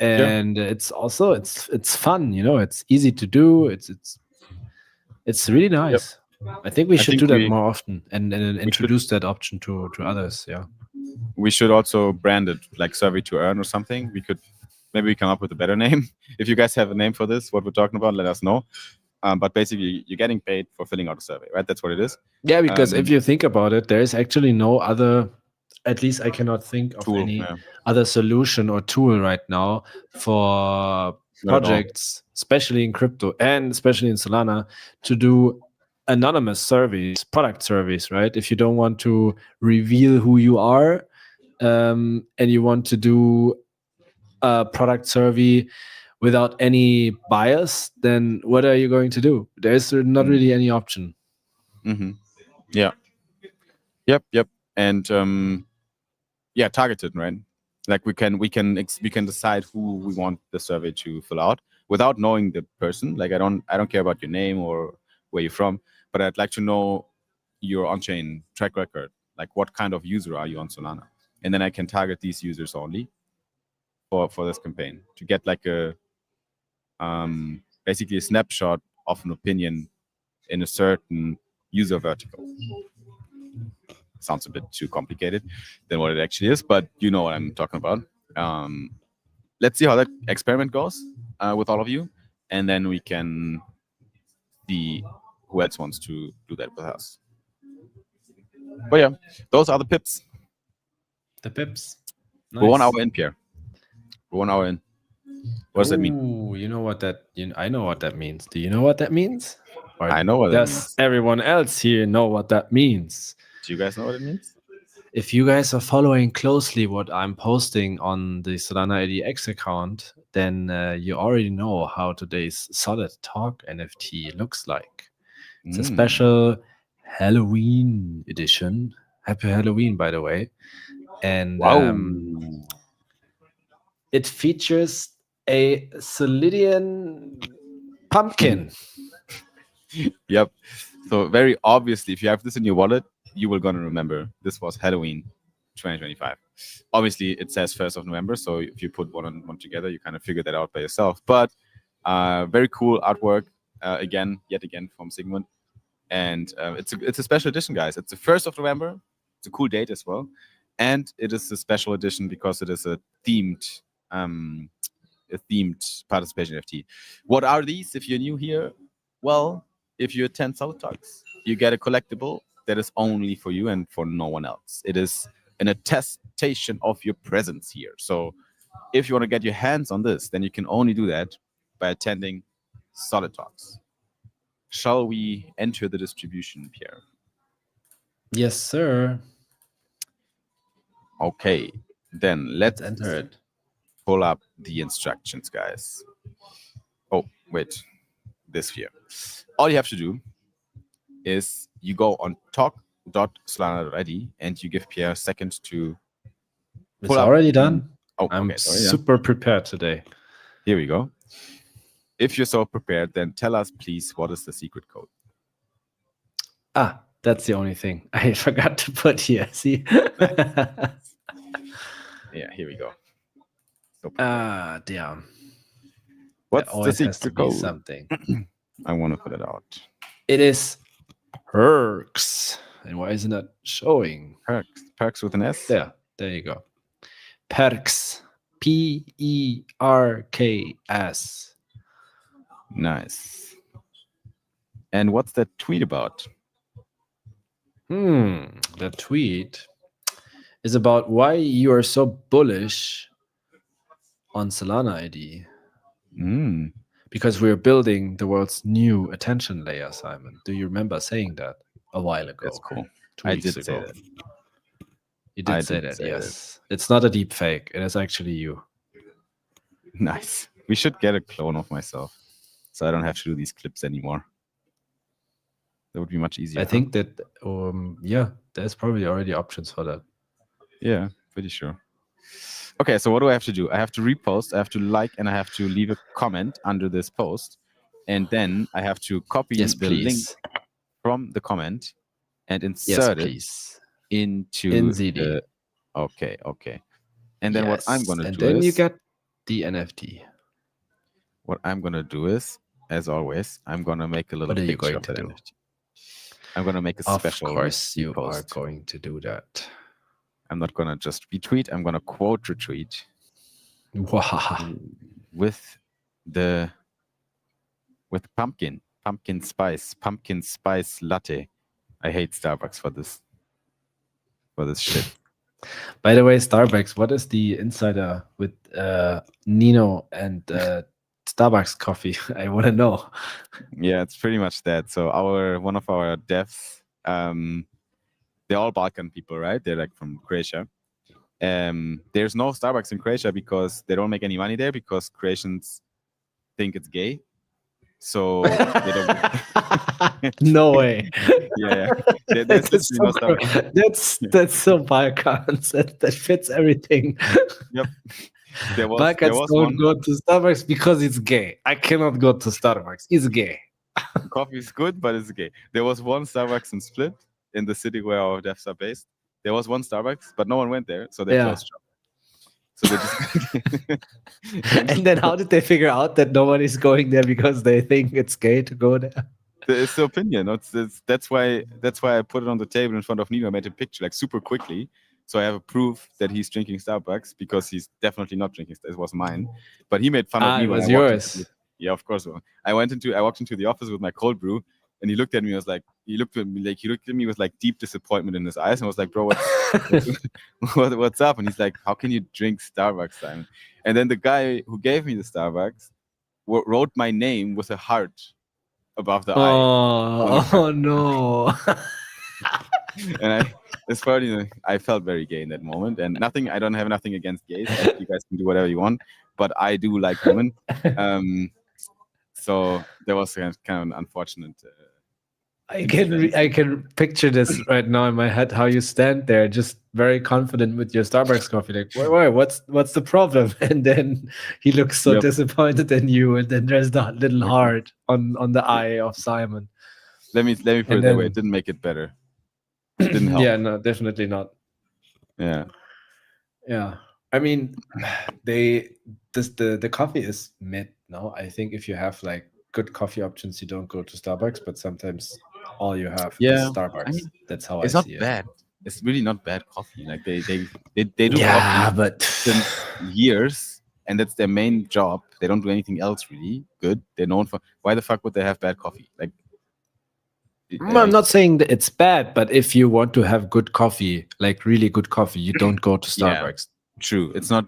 and it's also it's fun. It's easy to do. It's really nice. I think we should do that more often and introduce that option to others. Yeah. We should also brand it like Survey to Earn or something. Maybe we come up with a better name. If you guys have a name for this, what we're talking about, let us know. But basically, you're getting paid for filling out a survey, right? That's what it is. Yeah, because if you think about it, there is actually no other, at least I cannot think of any other solution or tool right now for projects, especially in crypto and especially in Solana, to do anonymous surveys, product surveys, right? If you don't want to reveal who you are and you want to do a product survey without any bias, then what are you going to do? There's not really any option. Yeah. Yep. And targeted, right? Like we can decide who we want the survey to fill out without knowing the person. Like I don't care about your name or where you're from, but I'd like to know your on-chain track record. Like what kind of user are you on Solana? And then I can target these users only for this campaign to get like a basically a snapshot of an opinion in a certain user vertical. Sounds a bit too complicated than what it actually is, but you know what I'm talking about. Let's see how that experiment goes with all of you, and then we can see who else wants to do that with us. But yeah, those are the pips. The pips. Nice. We're 1 hour in, Pierre. We're 1 hour in. What does that mean? You know what that? I know what that means. Do you know what that means? Or I know what that means. Does everyone else here know what that means? Do you guys know what it means? If you guys are following closely what I'm posting on the Solana IDX account, then you already know how today's Solid Talk NFT looks like. It's a special Halloween edition. Happy Halloween, by the way. And it features a Solidian pumpkin. Yep. So very obviously, if you have this in your wallet, you will gonna remember this was Halloween 2025. Obviously, it says 1st of November, so if you put one and one together, you kind of figure that out by yourself. But very cool artwork, yet again from Sigmund, and it's a special edition, guys. It's the 1st of November. It's a cool date as well, and it is a special edition because it is a themed participation NFT. What are these? If you're new here, well, if you attend Solid Talks, you get a collectible that is only for you and for no one else. It is an attestation of your presence here. So if you want to get your hands on this, then you can only do that by attending Solid Talks. Shall we enter the distribution, Pierre? Yes, sir. Okay, then let's enter it. Pull up the instructions, guys. Oh, wait. This here. All you have to do is you go on talk.solana.id and you give Pierre a second to pull up. It's already done. Oh, I'm super prepared today. Here we go. If you're so prepared, then tell us, please, what is the secret code? That's the only thing I forgot to put here. See? Yeah, here we go. So damn. What's the secret code? Something. I want to put it out. It is Perks. And why isn't that showing? Perks with an S? There you go. Perks. Perks. Nice. And what's that tweet about? The tweet is about why you are so bullish on Solana ID. Because we're building the world's new attention layer, Simon. Do you remember saying that a while ago? That's cool. 2 weeks ago. Say that. You did say that, yes. It's not a deep fake. It is actually you. Nice. We should get a clone of myself so I don't have to do these clips anymore. That would be much easier. I think that there's probably already options for that. Yeah, pretty sure. Okay, so what do I have to do? I have to repost, I have to like, and I have to leave a comment under this post. And then I have to copy Yes, the link please. from the comment and Yes, insert it please. into In ZD. Okay. And then what I'm gonna and do then is you get the NFT. what I'm gonna do is, as always, I'm gonna make a little What are you picture going of to that do? NFT. I'm gonna make a Of special course, you repost. are going to do that. I'm not gonna just retweet. I'm gonna quote retweet Wow. with pumpkin spice latte. I hate Starbucks for this shit. By the way, Starbucks, what is the insider with Nino and Starbucks coffee? I want to know. Yeah, it's pretty much that. So one of our devs, they're all Balkan people, right? They're like from Croatia. There's no Starbucks in Croatia because they don't make any money there because Croatians think it's gay. So they don't. No way. Yeah. There's That is literally no so Starbucks. that's so Balkans. That fits everything. Yep. There Balkans was don't one. go to Starbucks because it's gay. I cannot go to Starbucks. It's gay. Coffee is good, but it's gay. There was one Starbucks in Split, in the city where our devs are based. There was one Starbucks, but no one went there, so they closed shop. So they just And then how did they figure out that nobody's going there because they think it's gay to go there? It's the opinion. That's why I put it on the table in front of Nino. I made a picture like super quickly, so I have a proof that he's drinking Starbucks because he's definitely not drinking. It was mine, but he made fun of me. It when was I walked yours. yeah, of course. I walked into the office with my cold brew, and he looked at me. He looked at me with like deep disappointment in his eyes, and was like, "Bro, what's up?" And he's like, "How can you drink Starbucks, Simon?" And then the guy who gave me the Starbucks wrote my name with a heart above the eye. Oh no. And I felt very gay in that moment. And I don't have nothing against gays. You guys can do whatever you want, but I do like women. So there was kind of an unfortunate. I can picture this right now in my head. How you stand there, just very confident with your Starbucks coffee. Like, wait, what's the problem? And then he looks so disappointed in you, and then there's that little heart on the eye of Simon. Let me put it that way. It didn't make it better. It didn't help. Yeah, no, definitely not. Yeah. I mean, the coffee is mid. No, I think if you have like good coffee options, you don't go to Starbucks, but sometimes all you have is Starbucks. I mean, that's how it's I not see bad. it. It's really not bad coffee. Like they do coffee but since years, and that's their main job. They don't do anything else really good. They're known for. Why the fuck would they have bad coffee? Like, I'm not saying that it's bad, but if you want to have good coffee, like really good coffee, you don't go to Starbucks. True. It's not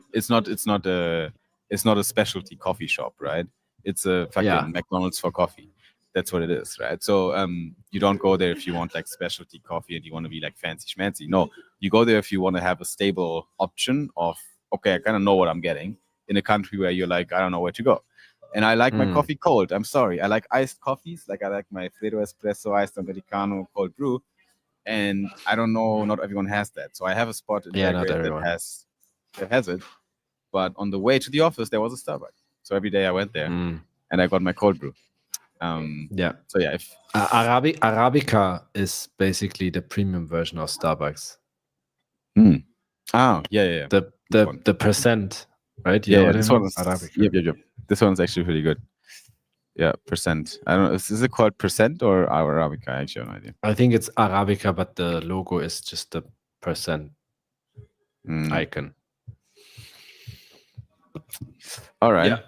a specialty coffee shop, right? It's a fucking McDonald's for coffee. That's what it is, right? So you don't go there if you want like specialty coffee and you want to be like fancy schmancy. No, you go there if you want to have a stable option of, okay, I kind of know what I'm getting in a country where you're like, I don't know where to go. And I like my coffee cold. I'm sorry. I like iced coffees. Like I like my Freddo Espresso, iced Americano, cold brew. And I don't know, not everyone has that. So I have a spot in Belgrade that has it. But on the way to the office, there was a Starbucks. So every day I went there and I got my cold brew. So yeah, Arabica is basically the premium version of Starbucks. Oh, yeah. The percent, right? Yeah, this one is Arabica. Yep. This one's actually pretty good. Yeah, percent. I don't know. Is it called percent or Arabica? I actually have no idea. I think it's Arabica, but the logo is just the percent icon. All right. Yeah.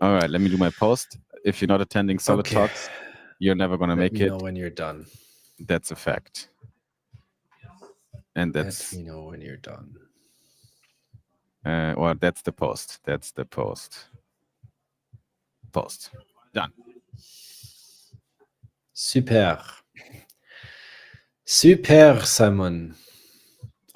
All right, let me do my post. If you're not attending Solid Talks, you're never going to make it. Let me know when you're done. That's a fact. And let me know when you're done. Well, that's the post. Post. Done. Super, Simon.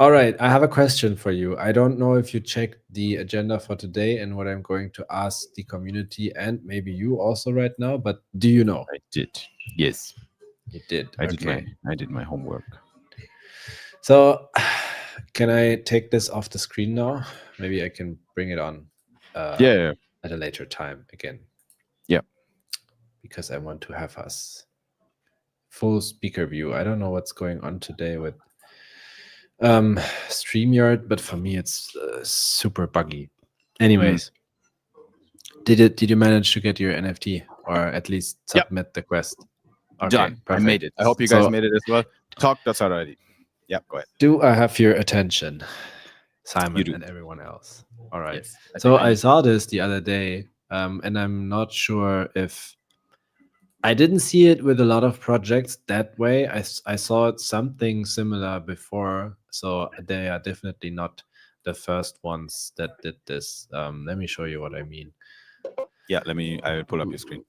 All right, I have a question for you. I don't know if you checked the agenda for today and what I'm going to ask the community and maybe you also right now, but do you know? I did. Yes, You did. I did Okay. I did my homework. So, can I take this off the screen now? Maybe I can bring it on Yeah. at a later time again. Yeah. Because I want to have us full speaker view. I don't know what's going on today with StreamYard, but for me it's super buggy. Anyways, did you manage to get your NFT or at least Yep. submit the quest? Done. I made it. I hope you guys made it as well. Talk, that's already. Yeah, go ahead. Do I have your attention, You Simon do. and everyone else? All right. Yes. So I saw this the other day, and I'm not sure if I didn't see it with a lot of projects that way. I saw it something similar before, so they are definitely not the first ones that did this. Let me show you what I mean. Yeah, I will pull up your screen.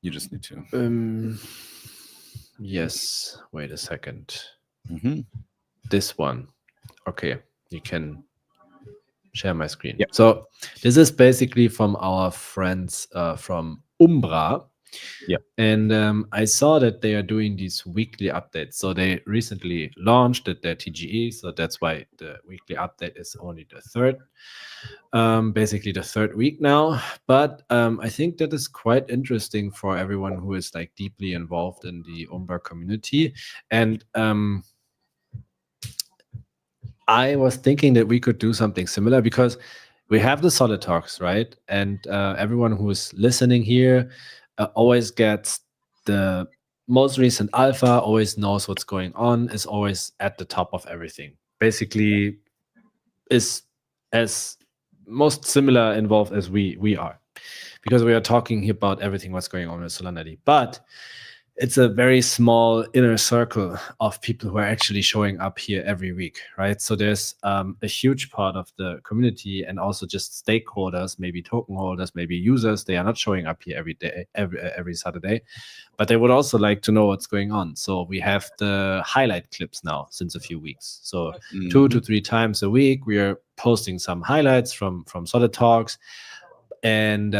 You just need to. Yes. Wait a second. Mm-hmm. This one. Okay, you can share my screen. Yep. So this is basically from our friends from Umbra. Yeah. And I saw that they are doing these weekly updates. So they recently launched their TGE. So that's why the weekly update is only the third, basically the third week now. But I think that is quite interesting for everyone who is like deeply involved in the Umbra community. And I was thinking that we could do something similar because we have the Solid Talks, right? And everyone who is listening here always gets the most recent alpha, always knows what's going on, is always at the top of everything. Basically, is as most similar involved as we are, because we are talking here about everything what's going on with Solidity. But it's a very small inner circle of people who are actually showing up here every week, right? So there's a huge part of the community and also just stakeholders, maybe token holders, maybe users. They are not showing up here every day, every Saturday, but they would also like to know what's going on. So we have the highlight clips now since a few weeks. So 2 to 3 times a week, we are posting some highlights from Solid Talks. And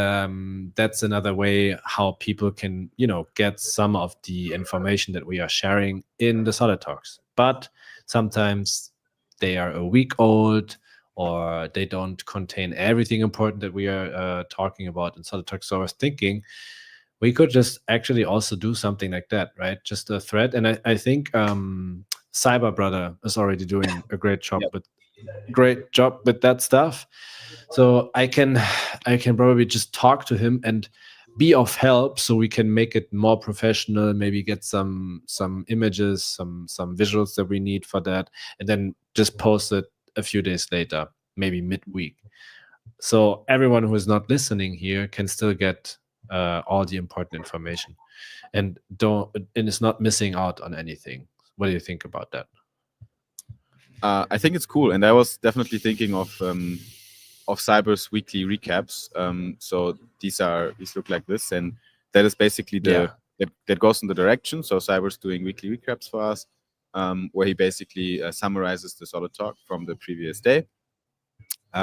that's another way how people can, get some of the information that we are sharing in the Solid Talks. But sometimes they are a week old or they don't contain everything important that we are talking about in Solid Talks. So I was thinking we could just actually also do something like that, right? Just a thread. And I think Cyber Brother is already doing a great job with that stuff. So I can probably just talk to him and be of help so we can make it more professional, maybe get some images, some visuals that we need for that, and then just post it a few days later, maybe midweek. So everyone who is not listening here can still get all the important information and is not missing out on anything. What do you think about that? I think it's cool, and I was definitely thinking of Cyber's weekly recaps. So these look like this, and that is basically that goes in the direction. So Cyber's doing weekly recaps for us, where he basically summarizes the Solid Talk from the previous day,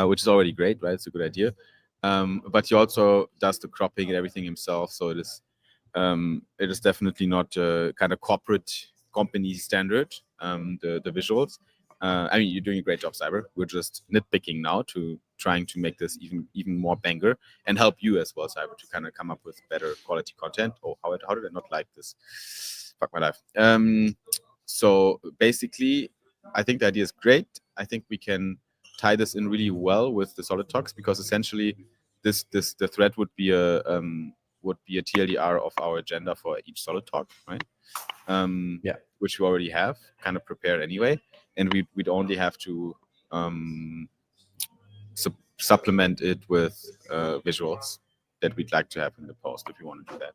which is already great, right? It's a good idea. But he also does the cropping and everything himself, so it is definitely not a kind of corporate company standard. The visuals. I mean, you're doing a great job, Cyber. We're just nitpicking now to trying to make this even more banger and help you as well, Cyber, to kind of come up with better quality content. Oh, how did I not like this? Fuck my life. So basically, I think the idea is great. I think we can tie this in really well with the Solid Talks, because essentially the thread would be a TLDR of our agenda for each Solid Talk, right? Which we already have kind of prepared anyway, and we'd only have to supplement it with visuals that we'd like to have in the post if you want to do that.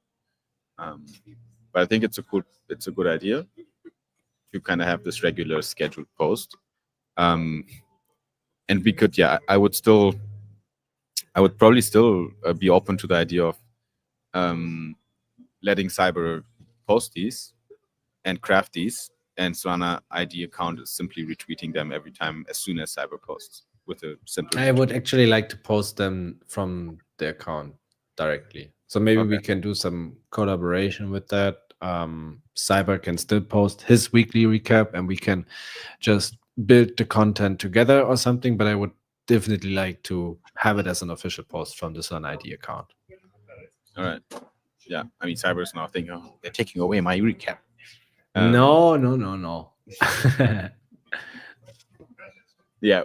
But I think it's a good idea to kind of have this regular scheduled post. And we could, I would probably still be open to the idea of letting Cyber post these and craft these and Solana ID account is simply retweeting them every time as soon as Cyber posts with a simple. I would actually like to post them from the account directly. So maybe we Okay. can do some collaboration with that. Cyber can still post his weekly recap and we can just build the content together or something, but I would definitely like to have it as an official post from the Solana ID account. All right. Yeah. I mean, Cyber is now thinking, oh, they're taking away my recap. No. Yeah,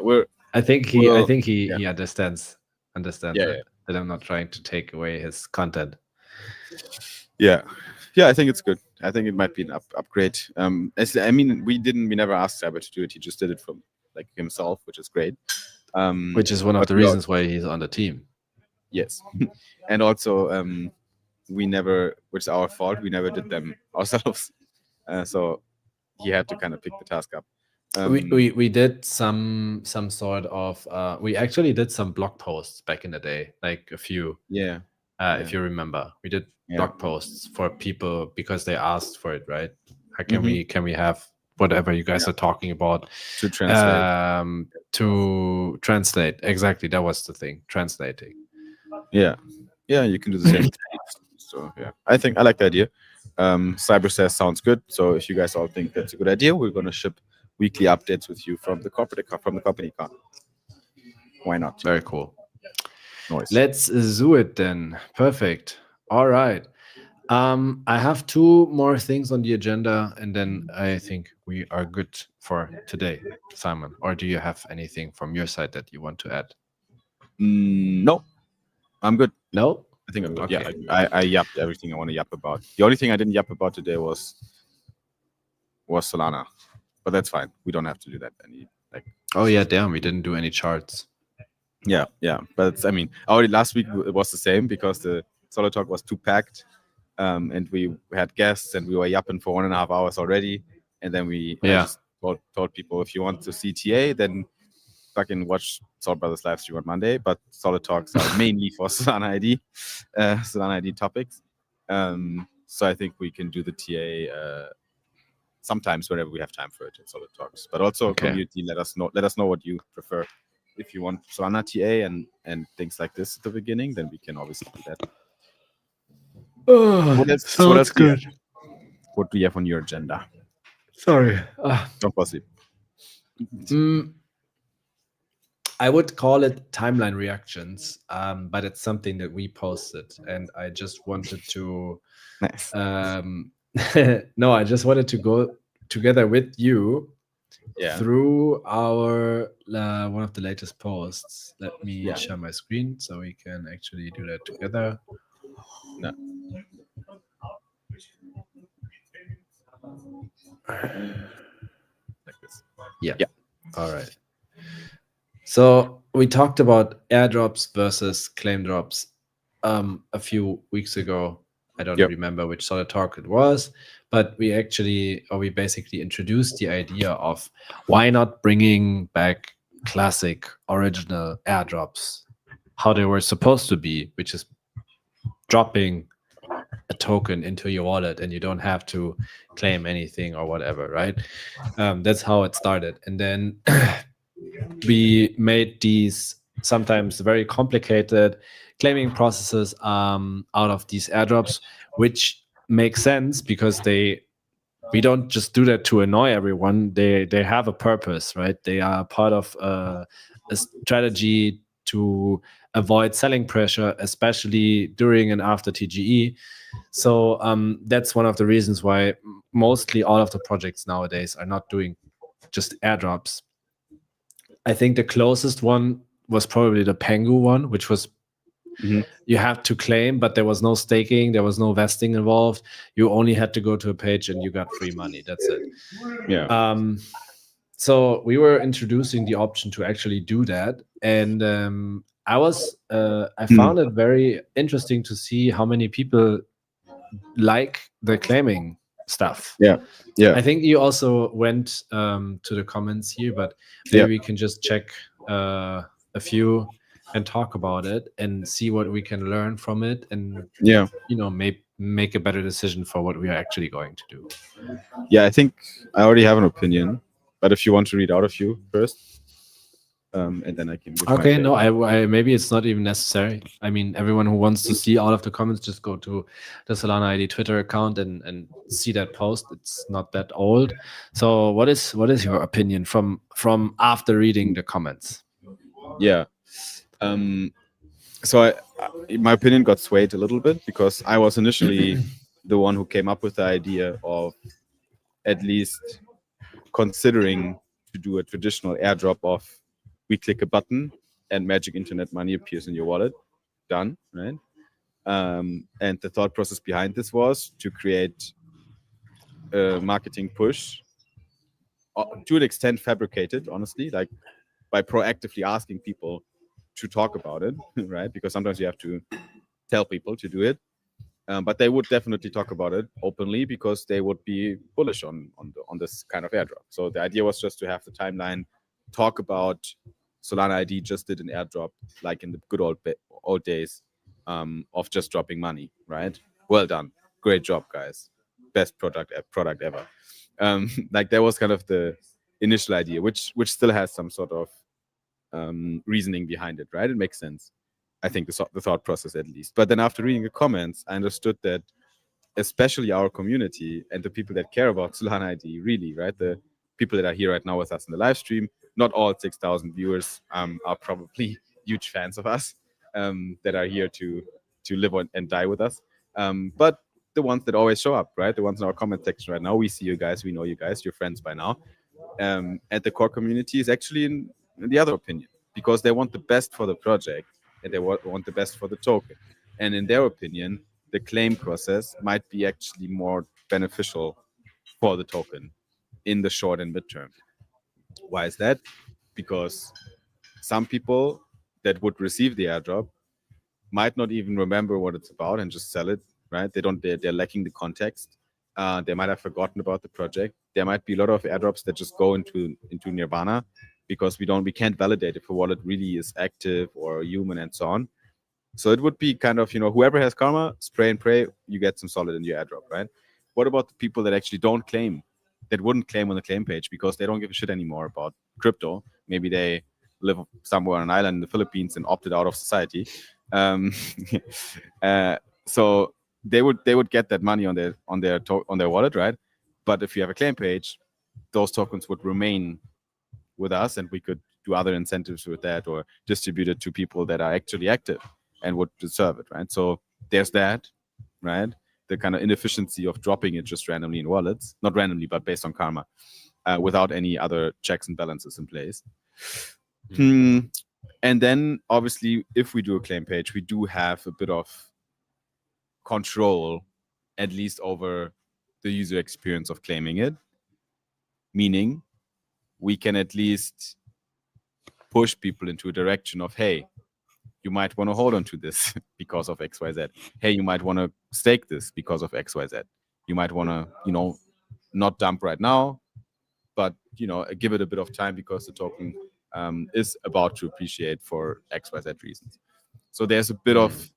I think he understands Yeah, that I'm not trying to take away his content. yeah, I think it's good. I think it might be an upgrade. I mean, we never asked Cyber to do it. He just did it from like himself, which is great. Which is one of the reasons why he's on the team. Yes, and also we never, which is our fault, we never did them ourselves. So he had to kind of pick the task up. We did some sort of we actually did some blog posts back in the day, like a few. Yeah. If you remember, we did blog posts for people because they asked for it, right? How can we have whatever you guys are talking about to translate? To translate, exactly. That was the thing, translating. Yeah, you can do the same thing. So yeah, I like the idea. Cyber says sounds good. So if you guys all think that's a good idea, we're gonna ship weekly updates with you from the company account. Why not? Very cool. Nice. Let's do it then. Perfect. All right. I have 2 more things on the agenda, and then I think we are good for today, Simon. Or do you have anything from your side that you want to add? No, I'm good. No, I think I'm good. Okay. Yeah, I yapped everything I want to yap about. The only thing I didn't yap about today was Solana, but that's fine. We don't have to do that. Oh yeah, damn, we didn't do any charts. Yeah, but I mean, already last week it was the same because the Solid Talk was too packed, and we had guests and we were yapping for 1.5 hours already, and then I just told people, if you want to see TA, then fucking watch Solid Brothers live stream on Monday, but Solid Talks are mainly for Solana ID topics. So I think we can do the TA sometimes whenever we have time for it in Solid Talks. But also community, let us know what you prefer. If you want Solana TA and things like this at the beginning, then we can obviously do that. What else good. What do you have on your agenda? Sorry. Don't fall asleep. I would call it timeline reactions, but it's something that we posted, and I just wanted to. Nice. No, I just wanted to go together with you through our one of the latest posts. Let me share my screen so we can actually do that together. No. Like this. Yeah. All right. So we talked about airdrops versus claim drops a few weeks ago. I don't remember which Solid Talk it was, but we basically introduced the idea of why not bringing back classic original airdrops, how they were supposed to be, which is dropping a token into your wallet and you don't have to claim anything or whatever, right? That's how it started. And then we made these sometimes very complicated claiming processes out of these airdrops, which makes sense because we don't just do that to annoy everyone. They have a purpose, right? They are part of a strategy to avoid selling pressure, especially during and after TGE. So that's one of the reasons why mostly all of the projects nowadays are not doing just airdrops. I think the closest one was probably the Pengu one, which was you had to claim, but there was no staking, there was no vesting involved. You only had to go to a page and you got free money. That's it. Yeah. So we were introducing the option to actually do that, and I found it very interesting to see how many people like the claiming stuff. Yeah. I think you also went to the comments here, but maybe we can just check a few and talk about it and see what we can learn from it, and make a better decision for what we are actually going to do. Yeah, I think I already have an opinion, but if you want to read out a few first, and then I can give my Okay, take. no, I maybe it's not even necessary. I mean, everyone who wants to see all of the comments, just go to the Solana ID Twitter account and see that post. It's not that old. So, what is your opinion from after reading the comments? Yeah. So my opinion got swayed a little bit because I was initially the one who came up with the idea of at least considering to do a traditional airdrop of we click a button and magic internet money appears in your wallet. Done, right? And the thought process behind this was to create a marketing push to an extent fabricated, honestly, like by proactively asking people to talk about it, right? Because sometimes you have to tell people to do it. But they would definitely talk about it openly because they would be bullish on this kind of airdrop. So the idea was just to have the timeline talk about Solana ID just did an airdrop like in the good old days of just dropping money, right? Well done, great job, guys, best product ever. Like that was kind of the initial idea, which still has some sort of reasoning behind it, right? It makes sense. I think the thought process at least. But then after reading the comments, I understood that especially our community and the people that care about Solana ID, really, right? The people that are here right now with us in the live stream, not all 6,000 viewers are probably huge fans of us that are here to live on and die with us. But the ones that always show up, right? The ones in our comment section right now, we see you guys, we know you guys, you're friends by now. And the core community is actually in the other opinion because they want the best for the project and they want the best for the token. And in their opinion, the claim process might be actually more beneficial for the token in the short and midterm. Why is that? Because some people that would receive the airdrop might not even remember what it's about and just sell it, right? They're lacking the context. They might have forgotten about the project. There might be a lot of airdrops that just go into nirvana because we can't validate if a wallet really is active or human and so on. So it would be kind of, whoever has karma, spray and pray, you get some solid in your airdrop, right? What about the people that actually don't claim, that wouldn't claim on the claim page because they don't give a shit anymore about crypto? Maybe they live somewhere on an island in the Philippines and opted out of society. So they would get that money on their wallet, right? But if you have a claim page, those tokens would remain with us, and we could do other incentives with that or distribute it to people that are actually active and would deserve it, right? So there's that, right? The kind of inefficiency of dropping it just randomly in wallets, not randomly, but based on karma, without any other checks and balances in place. And then obviously, if we do a claim page, we do have a bit of control, at least over the user experience of claiming it, meaning we can at least push people into a direction of, hey, you might want to hold on to this because of XYZ. Hey, you might want to stake this because of XYZ. You might want to, not dump right now, but, give it a bit of time because the token is about to appreciate for XYZ reasons. So there's a bit of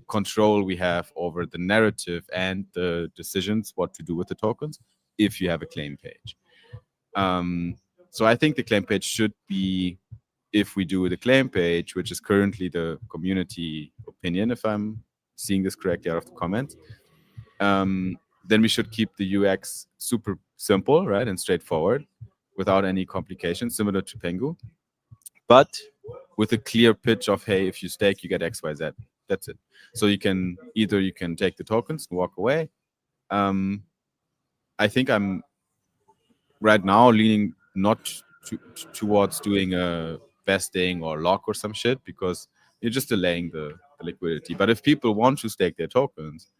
control we have over the narrative and the decisions what to do with the tokens if you have a claim page. So I think the claim page should be, if we do the claim page, which is currently the community opinion, if I'm seeing this correctly out of the comments, then we should keep the UX super simple, right, and straightforward without any complications, similar to Pengu, but with a clear pitch of, hey, if you stake, you get XYZ. That's it. So you can take the tokens and walk away. I think I'm right now leaning not towards doing a vesting or lock or some shit because you're just delaying the liquidity. But if people want to stake their tokens,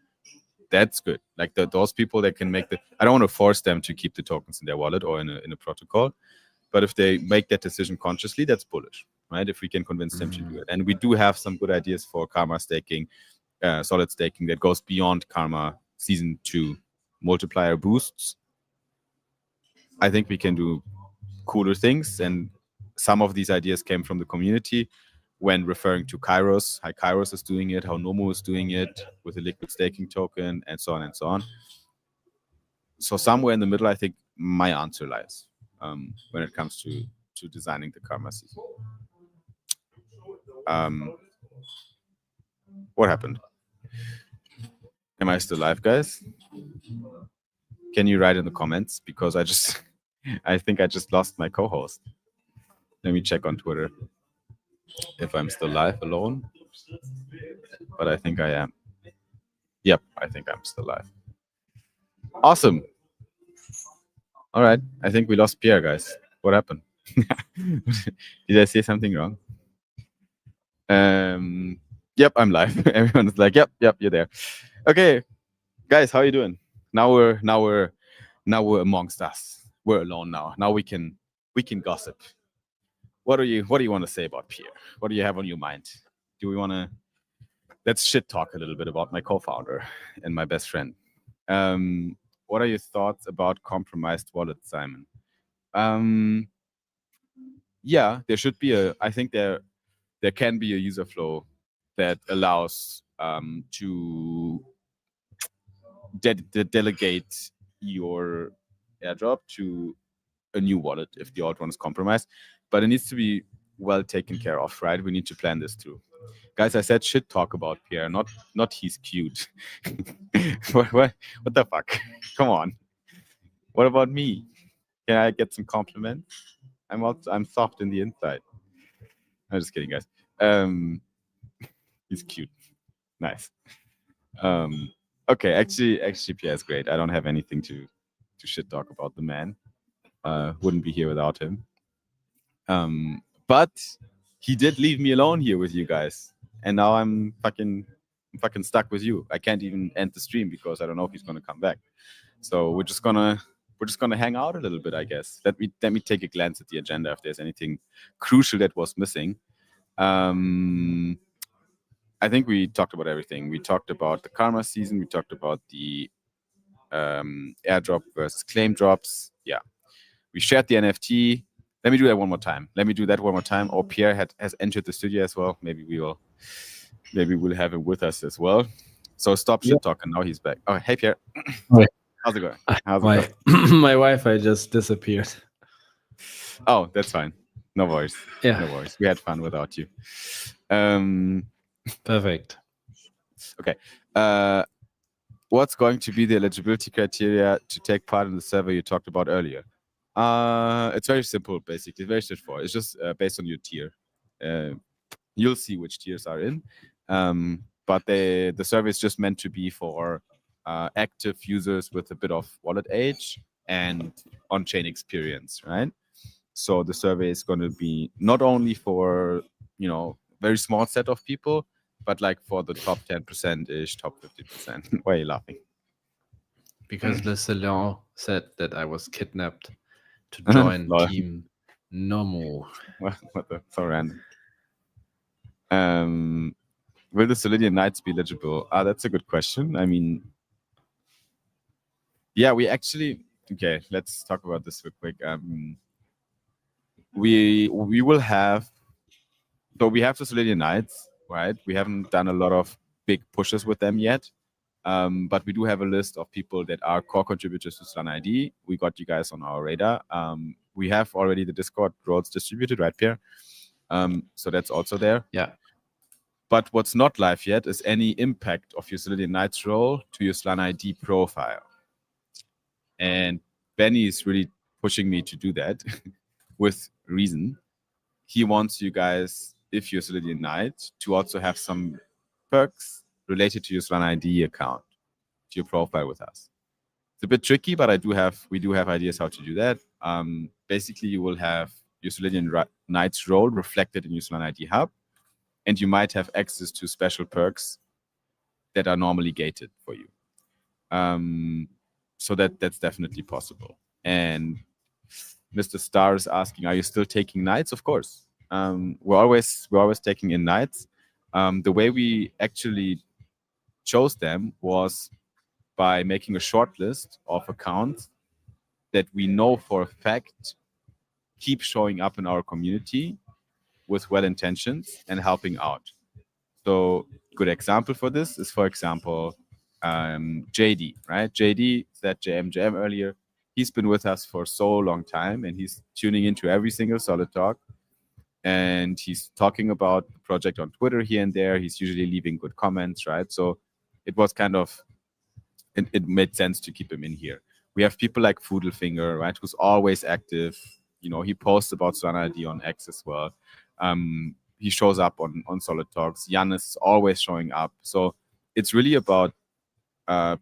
that's good. Like those people that can make I don't want to force them to keep the tokens in their wallet or in a protocol, but if they make that decision consciously, that's bullish, right? If we can convince them to do it. And we do have some good ideas for Karma staking, solid staking that goes beyond Karma Season 2 multiplier boosts. I think we can do cooler things, and some of these ideas came from the community. when referring to Kairos, how Kairos is doing it, how Nomo is doing it with a liquid staking token, and so on and so on. So somewhere in the middle, I think my answer lies when it comes to designing the karma season. What happened? Am I still live, guys? Can you write in the comments? Because I think I just lost my co-host. Let me check on Twitter if I'm still live alone. But I think I am. Yep, I think I'm still live. Awesome. All right. I think we lost Pierre, guys. What happened? Did I say something wrong? Yep, I'm live. Everyone's like, yep, you're there. Okay, guys, how are you doing? Now we're amongst us. We're alone now. Now we can gossip. What do you want to say about Pierre? What do you have on your mind? Do we want to let's shit talk a little bit about my co-founder and my best friend. What are your thoughts about compromised wallets, Simon? Yeah, there should be I think there can be a user flow that allows to delegate your airdrop to a new wallet if the old one is compromised, but it needs to be well taken care of, right? We need to plan this through. Guys, I said shit talk about Pierre, not he's cute. what the fuck? Come on. What about me? Can I get some compliments? I'm soft in the inside. I'm just kidding, guys. He's cute. Nice. Okay, actually Pierre is great. I don't have anything to shit talk about the man. Wouldn't be here without him. But he did leave me alone here with you guys, and now I'm fucking stuck with you. I can't even end the stream because I don't know if he's gonna come back. So we're just gonna hang out a little bit, I guess. Let me take a glance at the agenda if there's anything crucial that was missing. I think we talked about everything. We talked about the karma season. We talked about the airdrop versus claim drops. Yeah, we shared the NFT. Let me do that one more time. Oh, Pierre has entered the studio as well. Maybe we'll have him with us as well. So stop shit talking. Now he's back. Oh, hey Pierre. How's it going? My Wi-Fi just disappeared. Oh, that's fine. No worries. Yeah. No worries. We had fun without you. Perfect. Okay. What's going to be the eligibility criteria to take part in the survey you talked about earlier? It's very simple, basically. Very straightforward. It's just based on your tier. You'll see which tiers are in. But the survey is just meant to be for active users with a bit of wallet age and on-chain experience, right? So the survey is going to be not only for, very small set of people, but like for the top 10%-ish, top 50%. Why are you laughing? Because Le Salon said that I was kidnapped to join Team Nomo. What the? So random. Will the Solidian Knights be eligible? That's a good question. I mean, yeah, we actually... Okay, let's talk about this real quick. We will have... So we have the Solidian Knights, right? We haven't done a lot of big pushes with them yet. But we do have a list of people that are core contributors to Solana ID. We got you guys on our radar. We have already the Discord roles distributed, right, Pierre? So that's also there. Yeah. But what's not live yet is any impact of your Solidian Knights role to your Solana ID profile. And Benny is really pushing me to do that with reason. He wants you guys, if you're Solidian Knight, to also have some perks related to your Solana ID account, to your profile with us. It's a bit tricky, but we do have ideas how to do that. Basically, you will have your Solidian Knight's role reflected in your Solana ID hub, and you might have access to special perks that are normally gated for you. So that's definitely possible. And Mr. Star is asking, are you still taking Knights? Of course. We're always taking in Knights. The way we actually chose them was by making a short list of accounts that we know for a fact keep showing up in our community with well intentions and helping out. So good example for this is, for example, JD, right? JD said JM earlier. He's been with us for so long time, and he's tuning into every single Solid Talk, and he's talking about the project on Twitter here and there. He's usually leaving good comments, right? So it was kind of, it made sense to keep him in here. We have people like Fudelfinger, right, who's always active. You know, he posts about Sanadi on X as well. He shows up on Solid Talks. Yannis is always showing up. So it's really about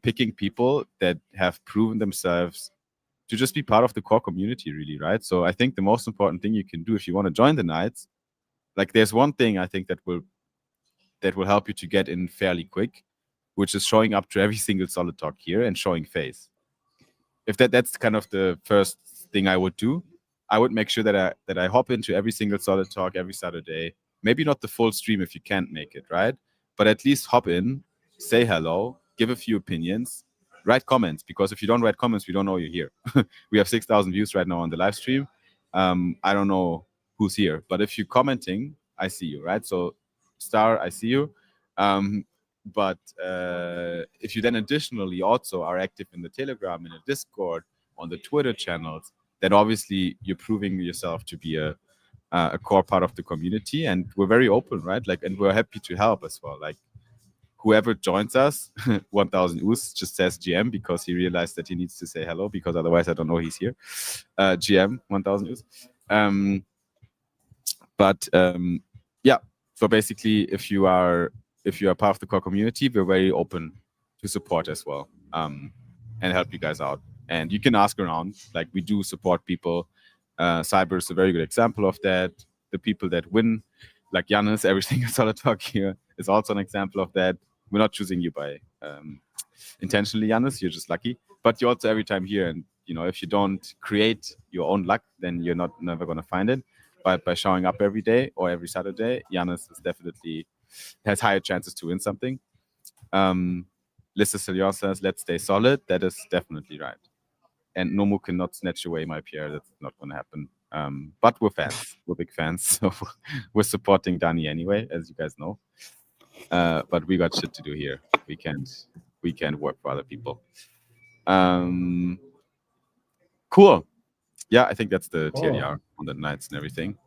picking people that have proven themselves to just be part of the core community, really, right? So I think the most important thing you can do if you want to join the Knights, like there's one thing I think that will help you to get in fairly quick, which is showing up to every single Solid Talk here and showing face. If that's kind of the first thing I would do, I would make sure that I hop into every single Solid Talk every Saturday. Maybe not the full stream if you can't make it, right? But at least hop in, say hello, give a few opinions, write comments, because if you don't write comments, we don't know you're here. We have 6,000 views right now on the live stream. I don't know who's here, but if you're commenting, I see you, right? So Star, I see you. But if you then additionally also are active in the Telegram, in the Discord, on the Twitter channels, then obviously you're proving yourself to be a core part of the community, and we're very open, right? Like, and we're happy to help as well. Like, whoever joins us, 1000 Us just says GM because he realized that he needs to say hello, because otherwise I don't know he's here. GM 1000 Us. Yeah. So basically, if you are part of the core community, we're very open to support as well, and help you guys out. And you can ask around. Like, we do support people. Cyber is a very good example of that. The people that win, like Yannis, every single Solid Talk here, is also an example of that. We're not choosing you by intentionally, Yannis. You're just lucky. But you're also every time here, and you know, if you don't create your own luck, then you're never gonna find it. But by showing up every day or every Saturday, Yannis is definitely has higher chances to win something. Lisa Sillon says, "Let's stay solid." That is definitely right. And Nomu cannot snatch away my PR. That's not going to happen. But we're fans. We're big fans. So we're supporting Danny anyway, as you guys know. But we got shit to do here. We can't work for other people. Cool. Yeah, I think that's the TLDR on the Knights and everything.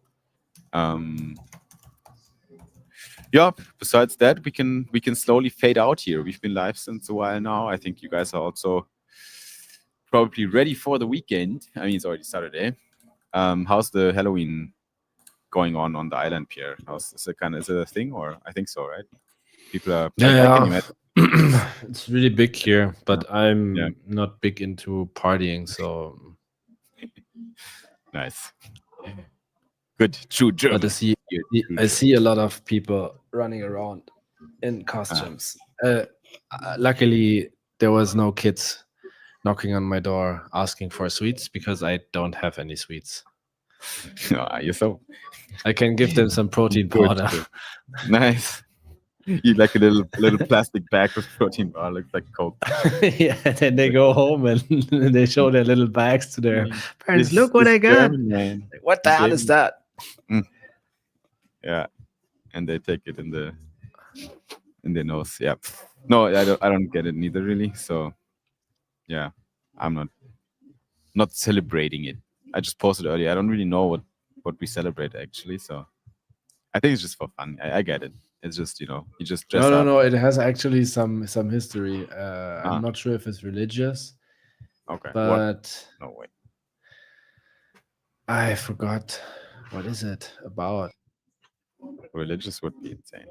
Yeah, besides that, we can slowly fade out here. We've been live since a while now. I think you guys are also probably ready for the weekend. I mean, it's already Saturday. How's the Halloween going on the island, Pierre? Is it a thing, or I think so, right? People are it's really big here, but I'm not big into partying, so nice. Good, true German. But I see a lot of people running around in costumes. Luckily, there was no kids knocking on my door asking for sweets, because I don't have any sweets. You're so. I can give them some protein powder. Good. Nice. You like a little plastic bag with protein bar, looks like Coke. Yeah, then they go home and they show their little bags to their parents. Look what I got. Like, what the hell is that? Yeah, and they take it in their nose. Yeah. No, I don't get it neither, really. So yeah, I'm not celebrating it. I just posted earlier. I don't really know what we celebrate actually. So I think it's just for fun. I get it. It's just, you just dress up. No. It has actually some history. I'm not sure if it's religious. Okay. But no way. I forgot. What is it about? Religious would be insane.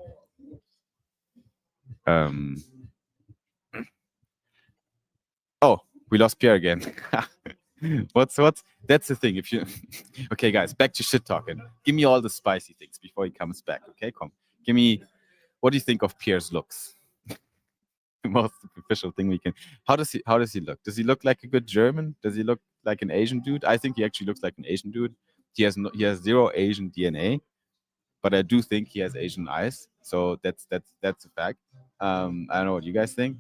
Oh, we lost Pierre again. What's that's the thing. If you okay, guys, back to shit talking. Give me all the spicy things before he comes back. Okay, come. Give me. What do you think of Pierre's looks? The most superficial thing we can. How does he look? Does he look like a good German? Does he look like an Asian dude? I think he actually looks like an Asian dude. He has zero Asian DNA, but I do think he has Asian eyes. So that's a fact. I don't know what you guys think.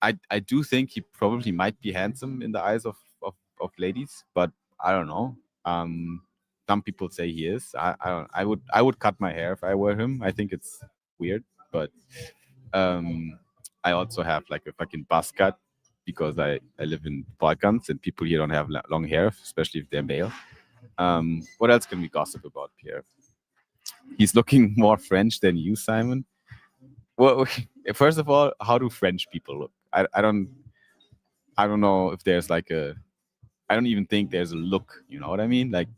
I do think he probably might be handsome in the eyes of ladies, but I don't know. some people say he is. I would cut my hair if I were him. I think it's weird, but I also have like a fucking buzz cut because I live in Balkans and people here don't have long hair, especially if they're male. What else can we gossip about, Pierre? He's looking more French than you, Simon. Well, first of all, how do French people look? I don't know if there's like a. I don't even think there's a look. You know what I mean? Like,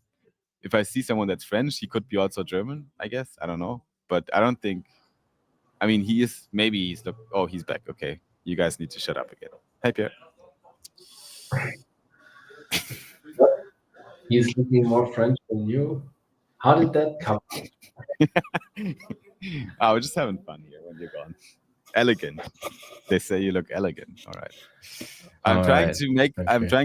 if I see someone that's French, he could be also German. I guess I don't know, but I don't think. I mean, he is. Maybe he's the. Oh, he's back. Okay, you guys need to shut up again. Hey, Pierre. He's looking more French than you. How did that come? We're just having fun here when you're gone. Elegant. They say you look elegant. All right. I'm trying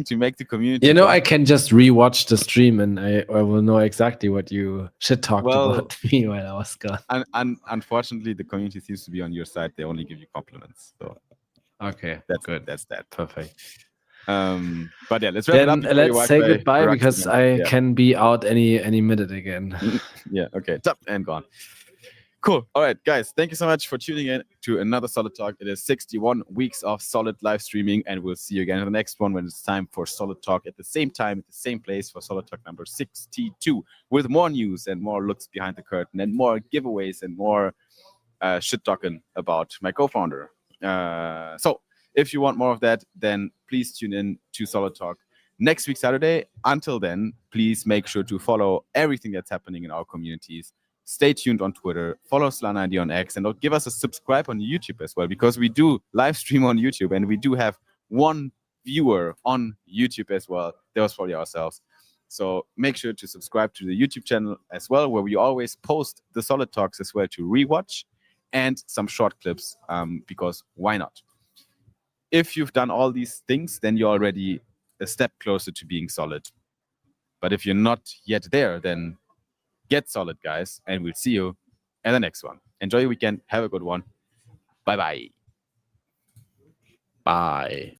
to make the community. You know, I can just rewatch the stream and I will know exactly what you shit talked about me while I was gone. Unfortunately, the community seems to be on your side. They only give you compliments. So okay, that's good. That's that. Perfect. But yeah, let's wrap it up. Let's say goodbye because I can be out any minute again. Yeah. Okay. Top and gone. Cool. All right, guys. Thank you so much for tuning in to another Solid Talk. It is 61 weeks of solid live streaming, and we'll see you again in the next one when it's time for Solid Talk at the same time, at the same place for Solid Talk number 62, with more news and more looks behind the curtain and more giveaways and more shit talking about my co-founder. So if you want more of that, then please tune in to Solid Talk next week, Saturday. Until then, please make sure to follow everything that's happening in our communities. Stay tuned on Twitter, follow Slana on X, and give us a subscribe on YouTube as well, because we do live stream on YouTube and we do have one viewer on YouTube as well. That was probably ourselves. So make sure to subscribe to the YouTube channel as well, where we always post the Solid Talks as well to rewatch and some short clips, because why not? If you've done all these things, then you're already a step closer to being solid. But if you're not yet there, then get solid, guys, and we'll see you in the next one. Enjoy your weekend. Have a good one. Bye-bye. Bye.